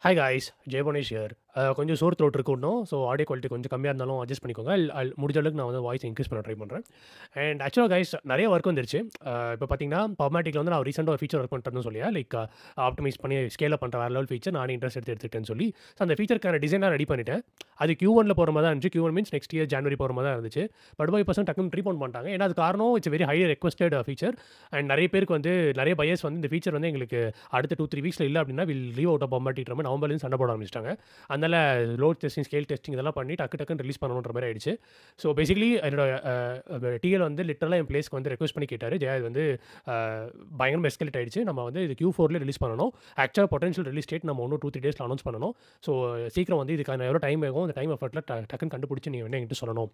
Hi guys, ஜெயபுவனேஷ் here. கொஞ்சம் சோர் throat இருக்கு இன்னும். ஸோ ஆடியோ குவாலிட்டி கொஞ்சம் கம்மியா இருந்தாலும் அட்ஜஸ்ட் பண்ணிக்கோங்க. முடிஞ்ச அளவுக்கு நான் வந்து வாய்ஸ் இன்க்ரீஸ் பண்ண ட்ரை பண்றேன். அண்ட் ஆக்சுவலா காய்ஸ் நெறைய ஒர்க் வந்துருச்சு. இப்போ பார்த்தீங்கன்னா, பப்மேட்டிக்ல வந்து நான் ரீசென்ட்டா ஒரு ஃபீச்சர் ஒர்க் பண்ணிட்டேன்னு சொல்லியா, லைக் ஆப்டிமைஸ் பண்ணி ஸ்கேல் அப் பண்ற வேற லெவல் ஃபீச்சர் நானே இன்ட்ரெஸ்ட் எடுத்துக்கிட்டேன்னு சொல்லி, ஸோ அந்த ஃபீச்சருக்கான டிசைன்லாம் ரெடி பண்ணிட்டேன். அது Q1ல போற மாரி தான் இருந்துச்சு. Q1 means next year January போற மாரி தான் இருந்துச்சு. பட் பை பர்சன் டக்குன்னு ப்ரீபோன் பண்ணிட்டாங்க. ஏன்னா அது காரணம் it's very high requested feature. And நெறைய பேருக்கு வந்து நெறைய பையர்ஸ் வந்து இந்த ஃபீச்சர் வந்து எங்களுக்கு அடுத்த 2, 3 வீக்ஸ்ல இல்ல அப்டின்னா வில் லீவ் அவுட் ஆஃப் பப்மேட்டிக்ன்ற மாரி நவம்பர்லேருந்து சண்ட போட ஆரம்பிச்சுட்டாங்க. அதனால லோட் டெஸ்டிங், ஸ்கேல் டெஸ்டிங் இதெல்லாம் பண்ணி டக்குன்னு ரிலீஸ் பண்ணணுன்ற மாரி ஆயிடுச்சு. ஸோ பேசிக்கலி என்னோட டிஎல் வந்து லிட்டரலா என் பிளேஸ்க்கு வந்து ரெக்வெஸ்ட் பண்ணி கேட்டாரு. ஜெயா இது வந்து அ பயங்கரமா எஸ்கலேட் ஆயிடுச்சு. நம்ம வந்து இது Q4ல ரிலீஸ் பண்ணணும். ஆக்சுவலா பொட்டன்ஷியல் ரிலீஸ் டேட் நம்ம இன்னும் 2, 3 டேஸ்ல அனௌன்ஸ் பண்ணணும். ஸோ சீக்கிரம் வந்து இதுக்கான எவ்வளோ டைம் ஆகும், அந்த டைம் எஃபர்ட்ல டக்குன்னு கண்டுபிடிச்சு நீங்க வந்து என்கிட்ட சொல்லணும்.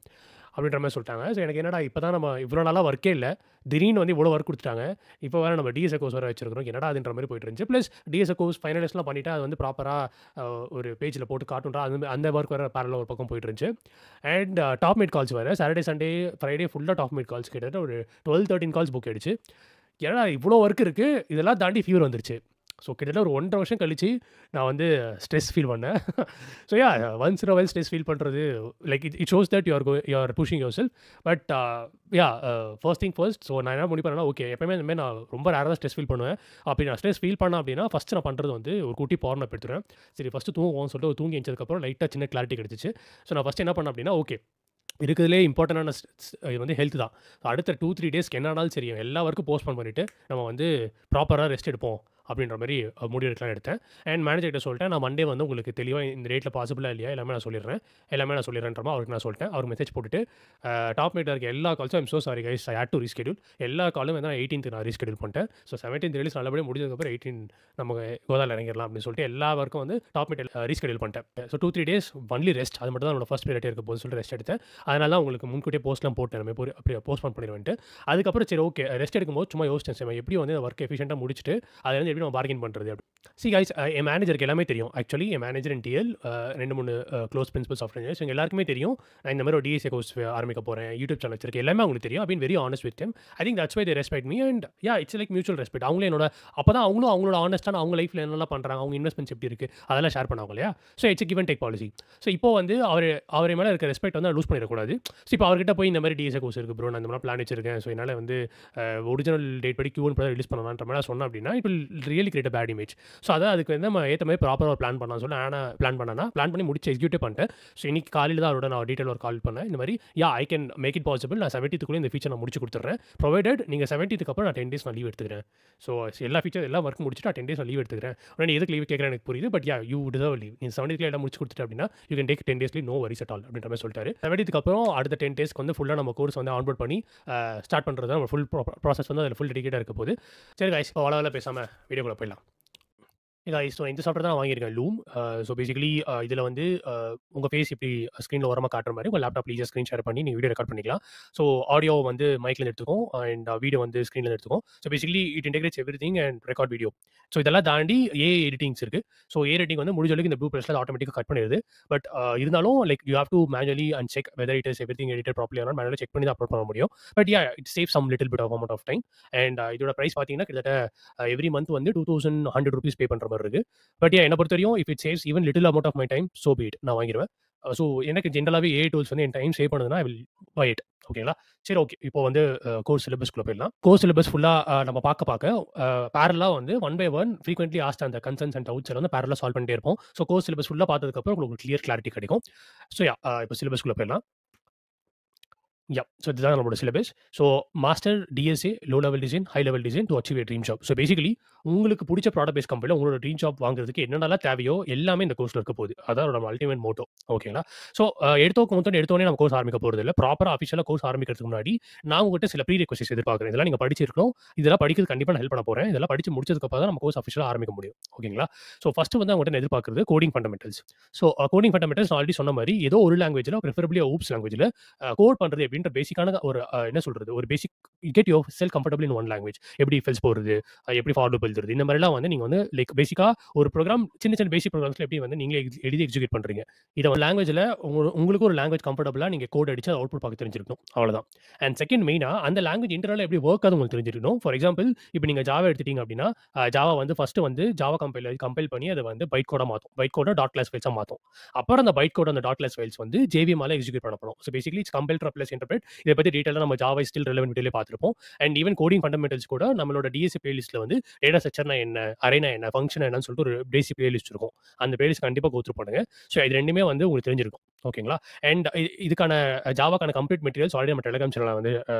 அப்படின்ற மாரி சொல்ட்டாங்க. ஸோ எனக்கு என்னடா இப்ப தான் நம்ம இவ்வளோ நாளா ஒர்க்கே இல்ல. திடீர்னு வந்து இவ்வளோ ஒர்க் குடுத்துட்டாங்க. இப்போ வேற நம்ம டிஎஸ்ஏ கோர்ஸ் வேற வச்சிருக்கிறோம். என்னடா அதுன்ற மாரி போயிட்டு இருந்துச்சு. பிளஸ் டிஎஸ்ஏ கோர்ஸ் ஃபைனலைஸ்லாம் பண்ணிட்டா அது வந்து ப்ராப்பரா ஒரு பேஜ்ல போட்டு காட்டும்டா. அந்த ஒர்க் வேற பேரலா ஒரு பக்கம் போயிட்டு இருந்துச்சு. அண்ட் டாப் மீட் கால்ஸ் வேற சாட்டர்டே, சண்டே, ஃப்ரைடே ஃபுல்லா டாப் மீட் கால்ஸ் கிட்டத்தட்ட ஒரு 12, 13 கால்ஸ் புக் ஆயிடுச்சு. ஏன்னா இவ்வளோ ஒர்க் இருக்கு. இதெல்லாம் தாண்டி ஃபீவர் வந்துருச்சு. ஸோ கிட்டத்தட்ட ஒரு 1 1/2 வருஷம் கழிச்சு நான் வந்து ஸ்ட்ரெஸ் ஃபீல் பண்ணேன். So once in a while stress feel பண்றது like it shows that you are pushing yourself. But first thing first. So நான் என்ன முடிவு பண்ணேன்னா, ஓகே எப்பவுமே இந்த மாரி நான் ரொம்ப ரேரா தான் ஸ்ட்ரெஸ் ஃபீல் பண்ணுவேன். அப்படி நான் ஸ்ட்ரெஸ் ஃபீல் பண்ணேன் அப்படின்னா, ஃபர்ஸ்ட் நான் பண்றது வந்து ஒரு குட்டி பவர் நாப் எடுத்துருவேன். சரி ஃபர்ஸ்ட் தூங்குவோம்னு சொல்லிட்டு ஒரு தூங்கி எந்திரிச்சதுக்கப்புறம் லைட்டா சின்ன கிளாரிட்டி கிடைச்சுச்சு. ஸோ நான் ஃபர்ஸ்ட் என்ன பண்ணேன் அப்படின்னா, ஓகே இருக்கிறதுலே இம்பார்ட்டன்டான இது வந்து ஹெல்த் தான். அடுத்த 2, 3 டேஸ்க்கு என்ன ஆனாலும் சரி, எல்லா ஒர்க்கும் போஸ்ட்போன் பண்ணிட்டு, நம்ம வந்து ப்ராப்பரா ரெஸ்ட் எடுப்போம். அப்படின்ற மாரி முடிவு எடுக்கலாம்னு எடுத்தேன். அண்ட் மேனேஜர் கிட்ட சொல்லிட்டேன். நான் மண்டே வந்து உங்களுக்கு தெளிவா இந்த டேட்ல பாசிபிளா இல்லையா எல்லாமே நான் சொல்லிடுறேன். எல்லாமே நான் சொல்லிடுறேன்ற மாரி அவருக்கு நான் சொல்லிட்டேன். அவருக்கு மெசேஜ் போட்டுட்டு, டாப் மீட்ல இருக்க எல்லா கால்ஸும் I'm so sorry guys I had to reschedule. எல்லா காலும் வந்து நான் 18th நான் ரீஸ்கெட்யூல் பண்ணிட்டேன். ஸோ 17th ரிலீஸ் நல்லபடியா முடிஞ்சதுக்கப்புறம் 18 நம்ம கோதால இறங்கிடலாம் அப்படின்னு சொல்லிட்டு எல்லா ஒர்க்கும் வந்து டாப் மீட் ரீஸ்கெட்யூல் பண்ணிட்டேன். So 2, 3 days only rest. அது மட்டும் தான் என்னோட ஃபர்ஸ்ட் ப்ரையாரிட்டியா இருக்க போகுதுன்னு சொல்லிட்டு ரெஸ்ட் எடுத்தேன். அதனால தான் உங்களுக்கு முன்கூட்டியே போஸ்ட்லாம் போட்டேன். நம்ம அப்படியே போஸ்ட்போன் பண்ணிடுவேன்ட்டு. அதுக்கப்புறம் சரி ஓகே ரெஸ்ட் எடுக்கும்போது சும்மா யோசிச்சேன். சரி எப்படி வந்து ஒர்க் எஃபிஷியன்ட்டா முடிச்சுட்டு, அதுலேருந்து எப்படி நம்ம பார்கெயின் பண்றது அப்படி. சி கைஸ் என் மேனேஜருக்கு எல்லாமே தெரியும். ஆக்சுவலி என் manager and TL 2, 3 close principal software engineers இவங்க எல்லாருக்குமே தெரியும். நான் இந்த மாதிரி ஒரு டிஎஸ்ஏ கோர்ஸ் ஆரம்பிக்க போறேன். யூடியூப் சேனல் வச்சிருக்கேன். எல்லாமே அவங்களுக்கு தெரியும். I been very honest with them. I think that's why they respect me and it's like mutual respect. அவங்களும் என்னோட அப்பதான் அவங்களும் அவங்களோட ஹானஸ்ட்டான அவங்க லைஃப்ல என்னெல்லாம் பண்றாங்க, அவங்க இன்வெஸ்ட்மெண்ட்ஸ் எப்படி இருக்கு அதெல்லாம் ஷேர் பண்ணுவாங்க இல்லையா? So it's give and take policy. So இப்போ வந்து அவர் மேல இருக்க ரெஸ்பெக்ட் வந்து லூஸ் பண்ணிடக்கூடாது. ஸோ இப்போ அவர்கிட்ட போய் இந்த மாதிரி டிஎஸ்ஏ கோர்ஸ் இருக்கு ப்ரோ, நான் இந்த மாதிரி பிளான் வச்சிருக்கேன். ஸோ என்னால் வந்து ஒரிஜினல் டேட் படி Q1 ரிலீஸ் பண்ணலான்ற மாதிரி சொன்னேன் அப்படின்னா it will really create a bad image. So அதான் அதுக்கு வந்து நம்ம ஏற்ற மாதிரி ப்ராப்பராக ஒரு பிளான் பண்ணலாம் சொல்லி நான் பிளான் பண்ணி முடிச்சு எக்ஸிக்யூட்டே பண்ணிட்டேன். ஸோ இன்னைக்கு காலையில் தான் அவரோட நான் டீட்டெயில் ஒரு கால் பண்ணேன். இந்த மாதிரி I can make it possible. நான் 70th இந்த ஃபீச்சர் நான் முடிச்சு கொடுத்துட்றேன். ப்ரொவைடட் நீங்கள் 70th அப்புறம் நான் 10 டேஸ் நான் லீவ் எடுத்துக்கிறேன். ஸோ எல்லா ஒர்க் முடிச்சுட்டு நான் 10 டேஸ் நான் லீவ் எடுத்துக்கிறேன். உடனே நீ எதுக்கு லீவ் கேட்குறேன் எனக்கு புரியுது. But you deserve leave. நீ 70th எல்லாம் முடிச்சு கொடுத்துட்டு அப்படின்னா you can take 10 days leave, no worries at all அப்படின்ற மாதிரி சொல்லிட்டாரு. 70th அப்புறம் அடுத்த 10 டேஸ்க்கு வந்து ஃபுல்லாக நம்ம கோர்ஸ் வந்து ஆன்போர்ட் பண்ணி ஸ்டார்ட் பண்ணுறது நம்ம ஃபுல் ப்ராசஸ் வந்து அதில் ஃபுல் டெடிகேட்டாக இருக்க போகுது. சரி கைஸ் இப்போ வளவல பேசாமல் வீடியோக்குள்ளே போயிடலாம். ஸோ இந்த சாஃப்ட்வேர் தான் நான் வாங்கியிருக்கேன் லூம். ஸோ பேசிக்கலி இதில் வந்து உங்கள் ஃபேஸ் இப்படி ஸ்க்ரீனில் ஓரமாக காட்டுற மாதிரி உங்கள் லேப்டாப்ல ஈஸியாக ஸ்க்ரீன் ஷேர் பண்ணி நீங்கள் வீடியோ ரெக்கார்ட் பண்ணிக்கலாம். ஸோ ஆடியோ வந்து மைக்லேருந்து எடுத்துக்கும் அண்ட் வீடியோ வந்து ஸ்க்ரீனில் எடுத்துக்கும். So basically it integrates everything and record video. So இதெல்லாம் தாண்டி ஏஐ எடிட்டிங்ஸ் இருக்கு. ஸோ ஏஐ எடிட்டிங் வந்து முடிஞ்ச அளவுக்கு இந்த ப்ளூ ப்ளஸ்ல ஆட்டோமேட்டிக்காக கட் பண்ணிடுது. பட் இருந்தாலும் like you have to manually and check whether it is everything edited properly or not manually check பண்ணி தான் அப்லோட் பண்ண முடியும். But it save some little bit of amount of time. And இதோட price பார்த்தீங்கன்னா கிட்டத்தட்ட every month வந்து ₹2100 பே பண்ணுற மாதிரி இருக்கு. பட் என்ன பொறுத்தவரையும் if it saves even little amount of my time so be it நான் வாங்கிடுவேன். ஸோ எனக்கு ஜென்ரலாகவே ஏஐ டூல்ஸ் வந்து என் டைம் சேவ் பண்ணுதுன்னா ஐ வில் பை இட். ஓகேங்களா? சரி ஓகே. இப்போ வந்து கோர்ஸ் சிலபஸ்க்குள்ள போயிடலாம். கோர்ஸ் சிலபஸ் ஃபுல்லா நம்ம பார்க்க பேரலா வந்து one by one frequently asked அந்த கன்சர்ன்ஸ் அண்ட் டவுட்ஸ் வந்து பேரலா சால்வ் பண்ணிட்டே இருப்போம். ஸோ கோர்ஸ் சிலபஸ் ஃபுல்லா பார்த்ததுக்கப்புறம் உங்களுக்கு கிளியர் கிளாரிட்டி கிடைக்கும். ஸோ இப்போ சிலபஸ்க்குள்ள போயிடலாம். ஸோ இதுதான் நம்மளோட syllabus. So master DSA low level design, high level design to achieve a dream job. So basically உங்களுக்கு பிடிச்ச ப்ராடக்ட் பேஸ் கம்பெனியில் உங்களோட ட்ரீம் ஜாப் வாங்குறதுக்கு என்னென்னலாம் தேவையோ எல்லாமே இந்த கோர்ஸ்ல இருக்க போகுது. அதான் நம்ம அல்டிமேட் மோட்டோ. ஓகேங்களா? ஸோ எடுத்தோடனே நம்ம கோர்ஸ் ஆரம்பிக்க போறது இல்ல. ப்ராப்பரா அஃபிஷியலா கோர்ஸ் ஆரம்பிக்கிறதுக்கு முன்னாடி நான் உங்ககிட்ட சில ப்ரீ ரெக்வெஸ்ட்ஸ் எதிர்பார்க்குறேன். இதெல்லாம் நீங்க படிச்சிருக்கணும். இதெல்லாம் படிக்கிறது கண்டிப்பா நான் ஹெல்ப் பண்ண போறேன். இதெல்லாம் படிச்சு முடிச்சதுக்கு அப்புறம் தான் நம்ம கோர்ஸ் அஃபிஷியலா ஆரம்பிக்க முடியும். ஓகேங்களா? ஸோ ஃபர்ஸ்ட் வந்து அவங்ககிட்ட எதிர்பார்க்கிறது coding fundamentals. So coding fundamentals நான் ஆல்ரெடி சொன்ன மாதிரி ஏதோ ஒரு லாங்குவேஜ்ல ப்ரிஃபரபிளி ஊப்ஸ் லாங்குவேஜ்ல கோட் பண்றது அப்படின்ற பேசிக்கான ஒரு என்ன சொல்றது, ஒரு basic get yourself comfortable in one language. எப்படி இஃப் எல்ஸ் போடுறது, எப்படி ஃபார் லூப் எழுதுறது, இந்த மாதிரிலாம் வந்து நீங்க வந்து லைக் பேசிக்கா ஒரு ப்ரோகிராம் சின்ன சின்ன பேசிக் ப்ரோகிராம்ஸ்ல எப்படி வந்து நீங்களே எழுதி எக்ஸிக்யூட் பண்றீங்க. இத லாங்குவேஜ்ல உங்களுக்கு ஒரு லாங்குவேஜ் கம்ஃபர்டபுளா நீங்க கோட் அடிச்சு அவுட்புட் பார்க்க தெரிஞ்சிருக்கணும். அவ்வளவுதான். அண்ட் செகண்ட் மெயினா அந்த லாங்குவேஜ் இன்டர்னலா எப்படி ஒர்க் ஆகுது உங்களுக்கு தெரிஞ்சிருக்கணும். ஃபார் எக்ஸாம்பிள் இப்போ நீங்க ஜாவா எடுத்துட்டீங்க அப்படின்னா, ஜாவா வந்து ஃபர்ஸ்ட் வந்து ஜாவா கம்பைல் பண்ணி அதை வந்து பைட் கோடா மாத்தும். பைட் கோட டாட் கிளாஸ் ஃபைல்ஸா மாத்தும். அப்புறம் அந்த பைட் கோட் அந்த டாட் கிளாஸ் ஃபைல்ஸ் வந்து JVM ஆல எக்ஸிக்யூட் பண்ணப்படும். So basically it's compile plus interpret. இதை பத்தி டீடைலா நம்ம ஜாவா ஸ்டில் ரெலவென்ட் வீடியோல பார்த்திருப்போம். அண்ட் ஈவன் கோடிங் ஃபண்டமெண்டல்ஸ் கூட நம்மளோட DSA பிளேலிஸ்ட்ல வந்து டேட்டா ஸ்ட்ரக்சர்னா என்ன, அரேனா என்ன, ஃபங்க்ஷன் என்னன்னு சொல்லிட்டு ஒரு பேசிக் பிளேலிஸ்ட் இருக்கும். அந்த பிளேலிஸ்ட் கண்டிப்பா கோ த்ரூ பண்ணுங்க. ஸோ இது ரெண்டுமே வந்து உங்களுக்கு தெரிஞ்சிருக்கும். ஓகேங்களா? அண்ட் இதுக்கான ஜாவாக்கான கம்ப்ளீட் மெட்டீரியல்ஸ் ஆல்ரெடி நம்ம டெலிகிராம் சேனல்ல வந்து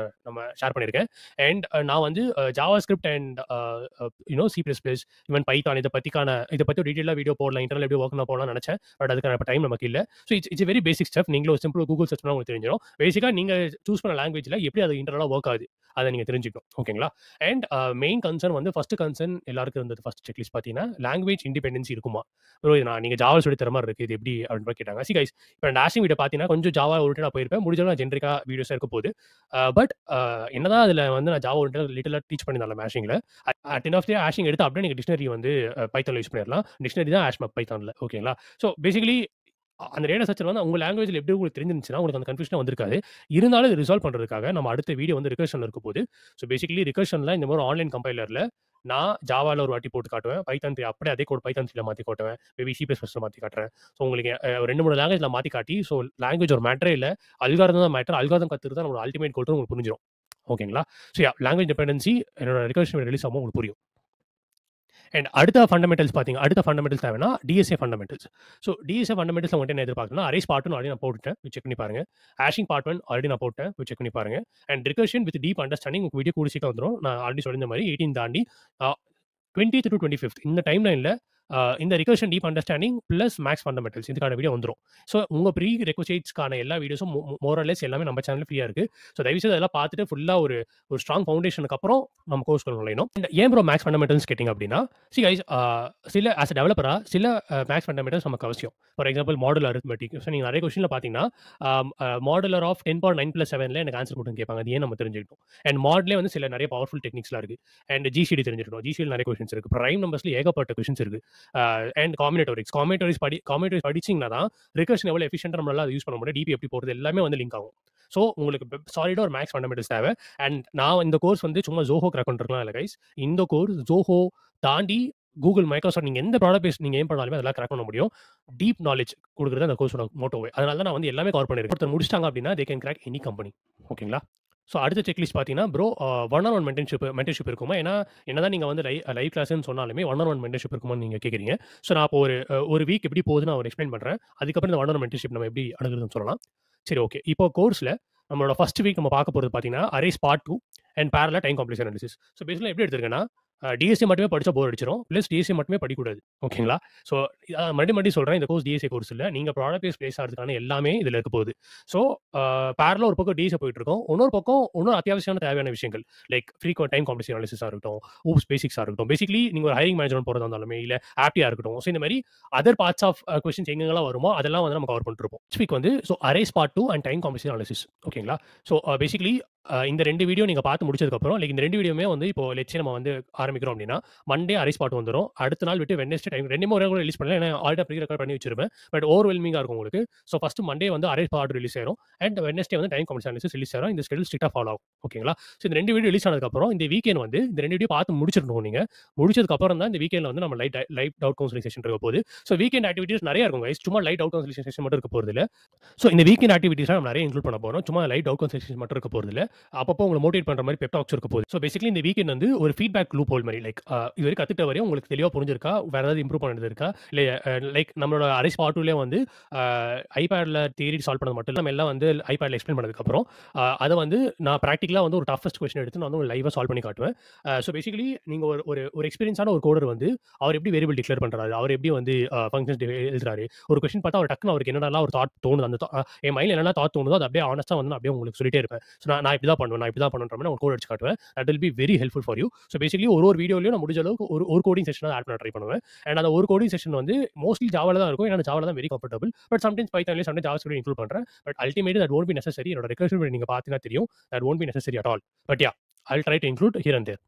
நம்ம ஷேர் பண்ணியிருக்கேன். அண்ட் நான் வந்து Java script and C plus plus even Python இதை பத்தி டீடைலா வீடியோ போடலாம், இன்டர்னல் எப்படி ஒர்க் போடலாம் நினைச்சேன். பட் அதுக்கான டைம் நமக்கு இல்ல. So it's very basic step. நீங்களும் சிம்பிள் கூகுள் சர்ச் பண்ணா உங்களுக்கு தெரிஞ்சிடும். பேசிக்கா நீங்க சூஸ் பண்ண லாங்குவேஜ்ல எப்படி அது இன்டர்னலா ஒர்க் ஆகுது அதை நீங்க தெரிஞ்சுக்கணும். ஓகேங்களா? அண்ட் மெயின் கன்சர்ன் வந்து ஃபர்ஸ்ட் கன்சர்ன் எல்லாருக்கும் இருந்தது. ஃபர்ஸ்ட் செக்லிஸ்ட் பார்த்தீங்கன்னா லாங்குவேஜ் இண்டிபெண்டன்சி இருக்குமா? ப்ரோ இது நீங்க ஜாவா சொல்லி தர மாதிரி இருக்கு, இது எப்படி அப்படின்னு கேட்டாங்க. சி கைஸ், இப்போ டேஷிங் வீடியோ பார்த்தீங்கன்னா கொஞ்சம் ஜாவா ஓரியன்டா நான் போயிருப்பேன். முடிஞ்சளவு நான் ஜென்ரிக்கா வீடியோஸா இருக்க போகுது. பட் என்னதான் அதில் வந்து நான் ஜாவா ஓரியன்டா லிட்டலா டீச் பண்ணியிருந்தேன் மேஷிங்ல. At end of day hashing எடுத்து அப்படியே நீங்க டிக்ஷனரி வந்து பைத்தான்ல யூஸ் பண்ணிடலாம். டிக்ஷனரி தான் ஹேஷ் மேப் பைத்தான்ல. ஓகேங்களா? ஸோ பேசிக்கலி அந்த டேட்டா ஸ்ட்ரக்சர் வந்து உங்க லாங்குவேஜ்ல எப்படி உங்களுக்கு தெரிஞ்சிருந்துச்சுன்னா உங்களுக்கு அந்த கன்ஃபியூஷன் வந்திருக்காது. இருந்தாலும் இது ரிசால்வ் பண்றதுக்காக நம்ம அடுத்த வீடியோ வந்து ரிகர்ஷன்ல இருக்க போகுது. ஸோ பேசிக்கலி ரிகர்ஷன்ல இந்த மாதிரி ஆன்லைன் கம்பைலர்ல நான் ஜாவால ஒரு வாட்டி போட்டு காட்டுவேன். பைத்தான் 3 அப்படியே அதே கோட் பைத்தான் 3ல மாத்தி காட்டுவேன். மேபி C++ல மாத்தி காட்டுறேன். ஸோ உங்களுக்கு 2, 3 லாங்குவேஜ்ல மாத்தி காட்டி, ஸோ லாங்குவேஜ் ஒரு மேட்டரே இல்ல. அல்காரிதம் தான் மேட்டர். அல்காரிதம் கத்துறது தான் நம்மளோட அல்டிமேட் கோல்னு உங்களுக்கு புரிஞ்சிடும். ஓகேங்களா? ஸோ லாங்குவேஜ் டிபெண்டன்சி என்னோட ரிகர்ஷன் ரிலீஸ் ஆகும் உங்களுக்கு புரியும். அண்ட் அடுத்த ஃபண்டமெண்டல்ஸ் தேவைன்னா DSA fundamentals. So DSA fundamentals உங்கள்கிட்ட என்ன எதிர்பார்க்கணும்னா, அரேஸ் பார்ட் 1 ஆல்ரெடி நான் போட்டுட்டேன். செக் பண்ணி பாருங்க. ஹேஷிங் பார்ட் 1 ஆல்ரெடி நான் போட்டேன். செக் பண்ணி பாருங்க. And recursion with deep understanding உங்களுக்கு வீடியோ கூடிய சீக்கிரம் வந்துரும். நான் ஆல்ரெடி சொல்லியிருந்த மாதிரி 18 தாண்டி 20th to 25th இந்த டைம் லைன்ல இந்த recursion deep understanding plus maths fundamentals இதுக்கான வீடியோ வந்துரும். ஸோ உங்க ப்ரீ ரெக்வசைட்ஸ்க்கான எல்லா வீடியோஸும் மோர் ஆர் லெஸ் எல்லாமே நம்ம சேனல் ஃப்ரீயா இருக்கு. ஸோ தயவுசெய்து அதெல்லாம் பார்த்துட்டு ஃபுல்லா ஒரு ஸ்ட்ராங் ஃபவுண்டேஷனுக்கு அப்புறம் நம்ம கோர்ஸ் நுழையணும். ஏன் ப்ரோ மேக்ஸ் ஃபண்டமெண்டல்ஸ் கேட்டிங்க அப்படின்னா, சி கைஸ், சில ஆஸ் அ டெவலப்பரா சில மேக்ஸ் ஃபண்டமெண்டல்ஸ் நமக்கு அவசியம். For example modular arithmetic. So நீங்க நிறைய கொஸ்டின்ல பார்த்தீங்கன்னா மாடுலர் ஆஃப் 10^9+7ல எனக்கு ஆன்சர் கொடுங்க கேட்பாங்க. அது ஏன் நம்ம தெரிஞ்சுக்கணும். அண்ட் மாட்லேயே வந்து சில நிறைய பவர்ஃபுல் டெக்னிக்ஸ்லாம் இருக்கு. அண்ட் GCD தெரிஞ்சிருக்கணும். GCD நிறைய கொஸ்டின்ஸ் இருக்கு. பிரைம் நம்பர்ஸ்ல ஏகப்பட்ட கொஸ்டின்ஸ் இருக்கு. அண்ட் காம்பினேட்டரிஸ் படிச்சீங்கன்னா தான் ரிகர்ஷன் எவ்வளவு எஃபிஷியன்ட்டா நம்மளால அதை யூஸ் பண்ண முடியும். DP எப்படி போறது எல்லாமே வந்து லிங்க் ஆகும். ஸோ உங்களுக்கு சாலிடா ஒரு மேக்ஸ் ஃபண்டமெண்டல்ஸ் தேவை. அண்ட் நான் இந்த கோர்ஸ் வந்து சும்மா ஜோஹோ கிராக் பண்ணிருக்கலாம் இல்லை கைஸ். இந்த கோர்ஸ் ஜோஹோ தாண்டி கூகுள், மைக்ரோசாஃப்ட் நீங்க எந்த ப்ராடக்ட் பேஸ் நீங்க ஏன் பண்ணாலுமே அதெல்லாம் கிராக் பண்ண முடியும். டீப் நாலேஜ் கொடுக்குறது அந்த கோர்ஸோட மோட்டோவே. அதனால தான் நான் வந்து எல்லாமே கவர் பண்ணிருக்கேன். ஒருத்தர் முடிச்சிட்டாங்க அப்படின்னா they can crack any company. ஓகேங்களா? ஸோ அடுத்த செக்லிஸ்ட் பார்த்தீங்கன்னா, ப்ரோ 1-on-1 மென்டர்ஷிப் இருக்குமா? ஏன்னா என்னதான் நீங்க வந்து லைவ் கிளாஸ்ன்னு சொன்னாலுமே 1-on-1 மென்டர்ஷிப் இருக்குமான்னு நீங்க கேட்குறீங்க. ஸோ நான் இப்போ ஒரு வீக் எப்படி போகுதுன்னு நான் எக்ஸ்பிளைன் பண்றேன். அதுக்கப்புறம் இந்த 1-on-1 மென்டர்ஷிப் நம்ம எப்படி அணுகுறதுன்னு சொல்லலாம். சரி, ஓகே. இப்போ கோர்ஸ்ல நம்மளோட ஃபர்ஸ்ட் வீக் நம்ம பார்க்க போறது பார்த்தீங்கன்னா, arrays part 2 and parallel time complex analysis. So பேசிக்கலா எப்படி எடுத்திருக்கேன்னா, DSA மட்டுமே படிச்சா போர் அடிச்சிரும். பிளஸ் DSA மட்டுமே படிக்கக்கூடாது. ஓகேங்களா? ஸோ மறுபடியும் சொல்றேன், இந்த கோர்ஸ் DSA கோர்ஸ் இல்ல. நீங்க ப்ராடக்ட் பேஸ் பிளேஸ் ஆகிறதுக்கான எல்லாமே இதுல இருக்க போகுது. ஸோ பேரலா ஒரு பக்கம் DSA போயிட்டு இருக்கும். இன்னொரு பக்கம் இன்னொரு அத்தியாவசியமான தேவையான விஷயங்கள் லைக் ஃப்ரீக்வென்ட் டைம் காம்ப்ளெக்ஸ் அனாலிசிஸா இருக்கட்டும், ஊப்ஸ் பேசிக்ஸா இருக்கட்டும், பேசிக்கலி நீங்க ஒரு ஹைரிங் மேனேஜர் போறதா இருந்தாலுமே இல்ல ஆப்டியா இருக்கட்டும். ஸோ இந்த மாதிரி அதர் பார்ட்ஸ் ஆஃப் கொஸ்டின்ஸ் எங்கெங்கெல்லாம் வருமோ அதெல்லாம் வந்து நம்ம கவர் பண்ணிருப்போம். நெக்ஸ்ட் வீக் வந்து arrays part 2 and time complex analysis. ஓகேங்களா? ஸோ பேசிக்கலி இந்த 2 வீடியோ நீங்க பார்த்து முடிச்சதுக்கப்புறம் லைக் இந்த 2 வீடியோமே வந்து இப்போ லெட்ஸ் நம்ம வந்து ஆரம்பிக்கிறோம் அப்படின்னா, மண்டே அரேஸ் பார்ட் வந்துரும். அடுத்த நாள் விட்டு வெட்னஸ்டே டைம் 2 ஒரே கூட ரிலீஸ் பண்ணல. ஏன்னா ஆல்ரெடி ப்ரீ ரெக்கார்ட் பண்ணி வச்சிருப்பேன். பட் ஓவர்வெல்மிங்கா இருக்கும் உங்களுக்கு. ஸோ ஃபர்ஸ்ட் மண்டே வந்து அரேஸ் பார்ட் ரிலீஸ் ஆயிரும். அண்ட் வெட்னஸ்டே வந்து டைம் காம்ப்ளெக்ஸ் அனாலிசிஸ் ரிலீஸ் ஆயிரும். இந்த ஸ்கெட்யூல் ஸ்ட்ரிக்ட்டா ஃபாலோ ஆகும். ஓகேங்களா? ஸோ இந்த 2 வீடியோ ரிலீஸ் ஆனதுக்கப்புறம் இந்த வீக்கெண்ட் வந்து இந்த 2 வீடியோ பார்த்து முடிச்சிடணும் நீங்க. முடிச்சதுக்கப்புறம் தான் இந்த வீக்கெண்ட்ல வந்து நம்ம லைவ் டவுட் கவுன்சிலிங் செஷன் இருக்க போகுது. ஸோ வீக்கெண்ட் ஆக்டிவிட்டீஸ் நிறைய இருக்கும் கைஸ். சும்மா லைவ் டவுட் கவுன்சிலிங் செஷன் மட்டும் இருக்க போறது இல்ல. ஸோ இந்த வீக்கெண்ட் ஆக்டிவிட்டீஸ் நம்ம நிறைய இன்க்ளூட் பண்ண போறோம். சும்மா லைவ் டவுட் கவுன்சிலிங் செஷன் மட்டும் இருக்க போறது இல்ல. அப்பப்போ உங்களை மோட்டிவேட் பண்ற மாதிரி பெப் டாக்ஸ் இருக்க போகுது. ஸோ பேசிக்கலி இந்த வீக்கெண்ட் வந்து ஒரு ஃபீட்பேக் லூப் ஹோல் மாதிரி லைக் இது வரைக்கும் கத்துட்ட வரையும் உங்களுக்கு தெளிவா புரிஞ்சிருக்கா, வேற ஏதாவது இம்ப்ரூவ் பண்ணது இருக்கா, இல்ல லைக் நம்மளோட அரேஸ் பார்ட் 2லேயே வந்து ஐபேட்ல தியரி சால்வ் பண்ணது மட்டும் நம்ம எல்லாம் வந்து ஐபேட்ல எக்ஸ்பிளைன் பண்ணதுக்கு அப்புறம் அதை வந்து நான் ப்ராக்டிகலா வந்து ஒரு டஃபஸ்ட் கொஸ்டின் எடுத்து நான் வந்து லைவா சால்வ் பண்ணி காட்டுவேன். ஸோ பேசிக்கலி நீங்க ஒரு எக்ஸ்பீரியன்ஸான ஒரு கோடர் வந்து அவர் எப்படி வேரியபிள் டிக்ளேர் பண்றாரு, அவர் எப்படி வந்து ஃபங்க்ஷன்ஸ் எழுதுறாரு, ஒரு கொஸ்டின் பார்த்தா அவர் டக்குன்னு அவருக்கு என்னென்னலாம் ஒரு தாட் தோணுது, அந்த என் மைண்ட்ல என்னென்ன தாட் தோணுதோ அதை அப்படியே ஆனஸ்டா வந்து நான் அப்படியே உங்களுக்கு சொல்லிட்டே இருப்பேன். ஸோ நான் இப்படி தான் பண்ணுவேன், நான் இப்படி தான் பண்ணுன்ற மாதிரி நான் கோட் அடிச்சு காட்டுவேன். That will be very helpful for you. So basically ஒரு வீடியோலயும் நான் முடிஞ்ச அளவுக்கு ஒரு கோடிங் செஷன் ஆட் பண்ண ட்ரை பண்ணுவேன். அண்ட் அந்த ஒரு கோடிங் செஷன் வந்து மோஸ்ட்லி ஜாவால தான் இருக்கும். ஏன்னா ஜாவால தான் வெரி கம்ஃபர்டபிள். பட் சம்டைம்ஸ் பைத்தான்லயும் சம்டைம்ஸ் ஜாவாஸ்கிரிப்ட் இன்க்ளூட் பண்றேன். But ultimately that won't be necessary. என்னோட ரெக்வெஸ்ட் நீங்க பார்த்தீங்கன்னா தெரியும். That won't be necessary at all. But yeah, I'll try to include here and there.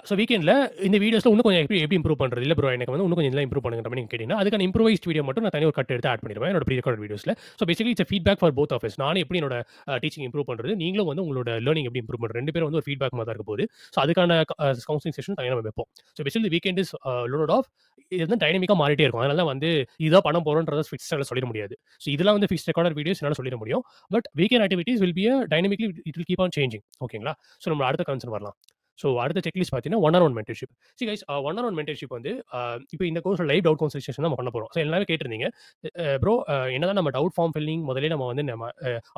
So வீக்கெண்டில் இந்த வீடியோஸில் இன்னும் கொஞ்சம் எப்படி எப்படி இம்ப்ரூவ் பண்ணுறது இல்லை ப்ரோ எனக்கு வந்து இன்னும் கொஞ்சம் இதெல்லாம் இம்ப்ரூவ் பண்ணுங்கிற மாதிரி நீங்கள் கேட்டிங்கன்னா அதுக்கான இம்ப்ரூவைஸ்ட் வீடியோ மட்டும் நான் தனி ஒரு கட் எடுத்து ஆட் பண்ணிடுவேன் என்னோட ப்ரீ ரெக்கார்ட் வீடியோஸில். So basically it's feedback for both of us. நானும் எப்படி என்னோட டீச்சிங் இம்ப்ரூவ் பண்ணுறது, நீங்களும் வந்து உங்களோட லேர்னிங் எப்படி இம்ப்ரூவ் பண்ணுறது, 2 பேரும் வந்து ஒரு ஃபீட்பேக் மாதிரி தான் இருக்க போகுது. ஸோ அதுக்கான கவுன்சிலிங் செஷன் தனியாக நம்ம வைப்போம். So basically weekend is lot of இது வந்து டைனமிக்காக மாறிட்டே இருக்கும். அதனால தான் வந்து இதான் பண்ண போகிறோன்றதை ஃபிக்ஸ்டாக சொல்லிட முடியாது. ஸோ இதெல்லாம் வந்து ஃபிக்ஸ் ரெக்கார்டர் வீடியோஸ் என்னால் சொல்லிட முடியும். But weekend activities will be dynamically it will keep on changing. ஓகேங்களா? ஸோ நம்ம அடுத்த கன்சர்ன் வரலாம். ஸோ அடுத்த செக்லிஸ்ட் பார்த்தீங்கன்னா one-on-one mentorship. C guys, one-on-one mentorship வந்து இப்போ இந்த கோர்ஸ் லைவ் டவுட் கன்சல்டேஷன் நம்ம பண்ண போகிறோம். ஸோ எல்லாமே கேட்டிருந்தீங்க ப்ரோ, என்னதான் நம்ம டவுட் ஃபார்ம் ஃபில்லிங் முதலே நம்ம வந்து நம்ம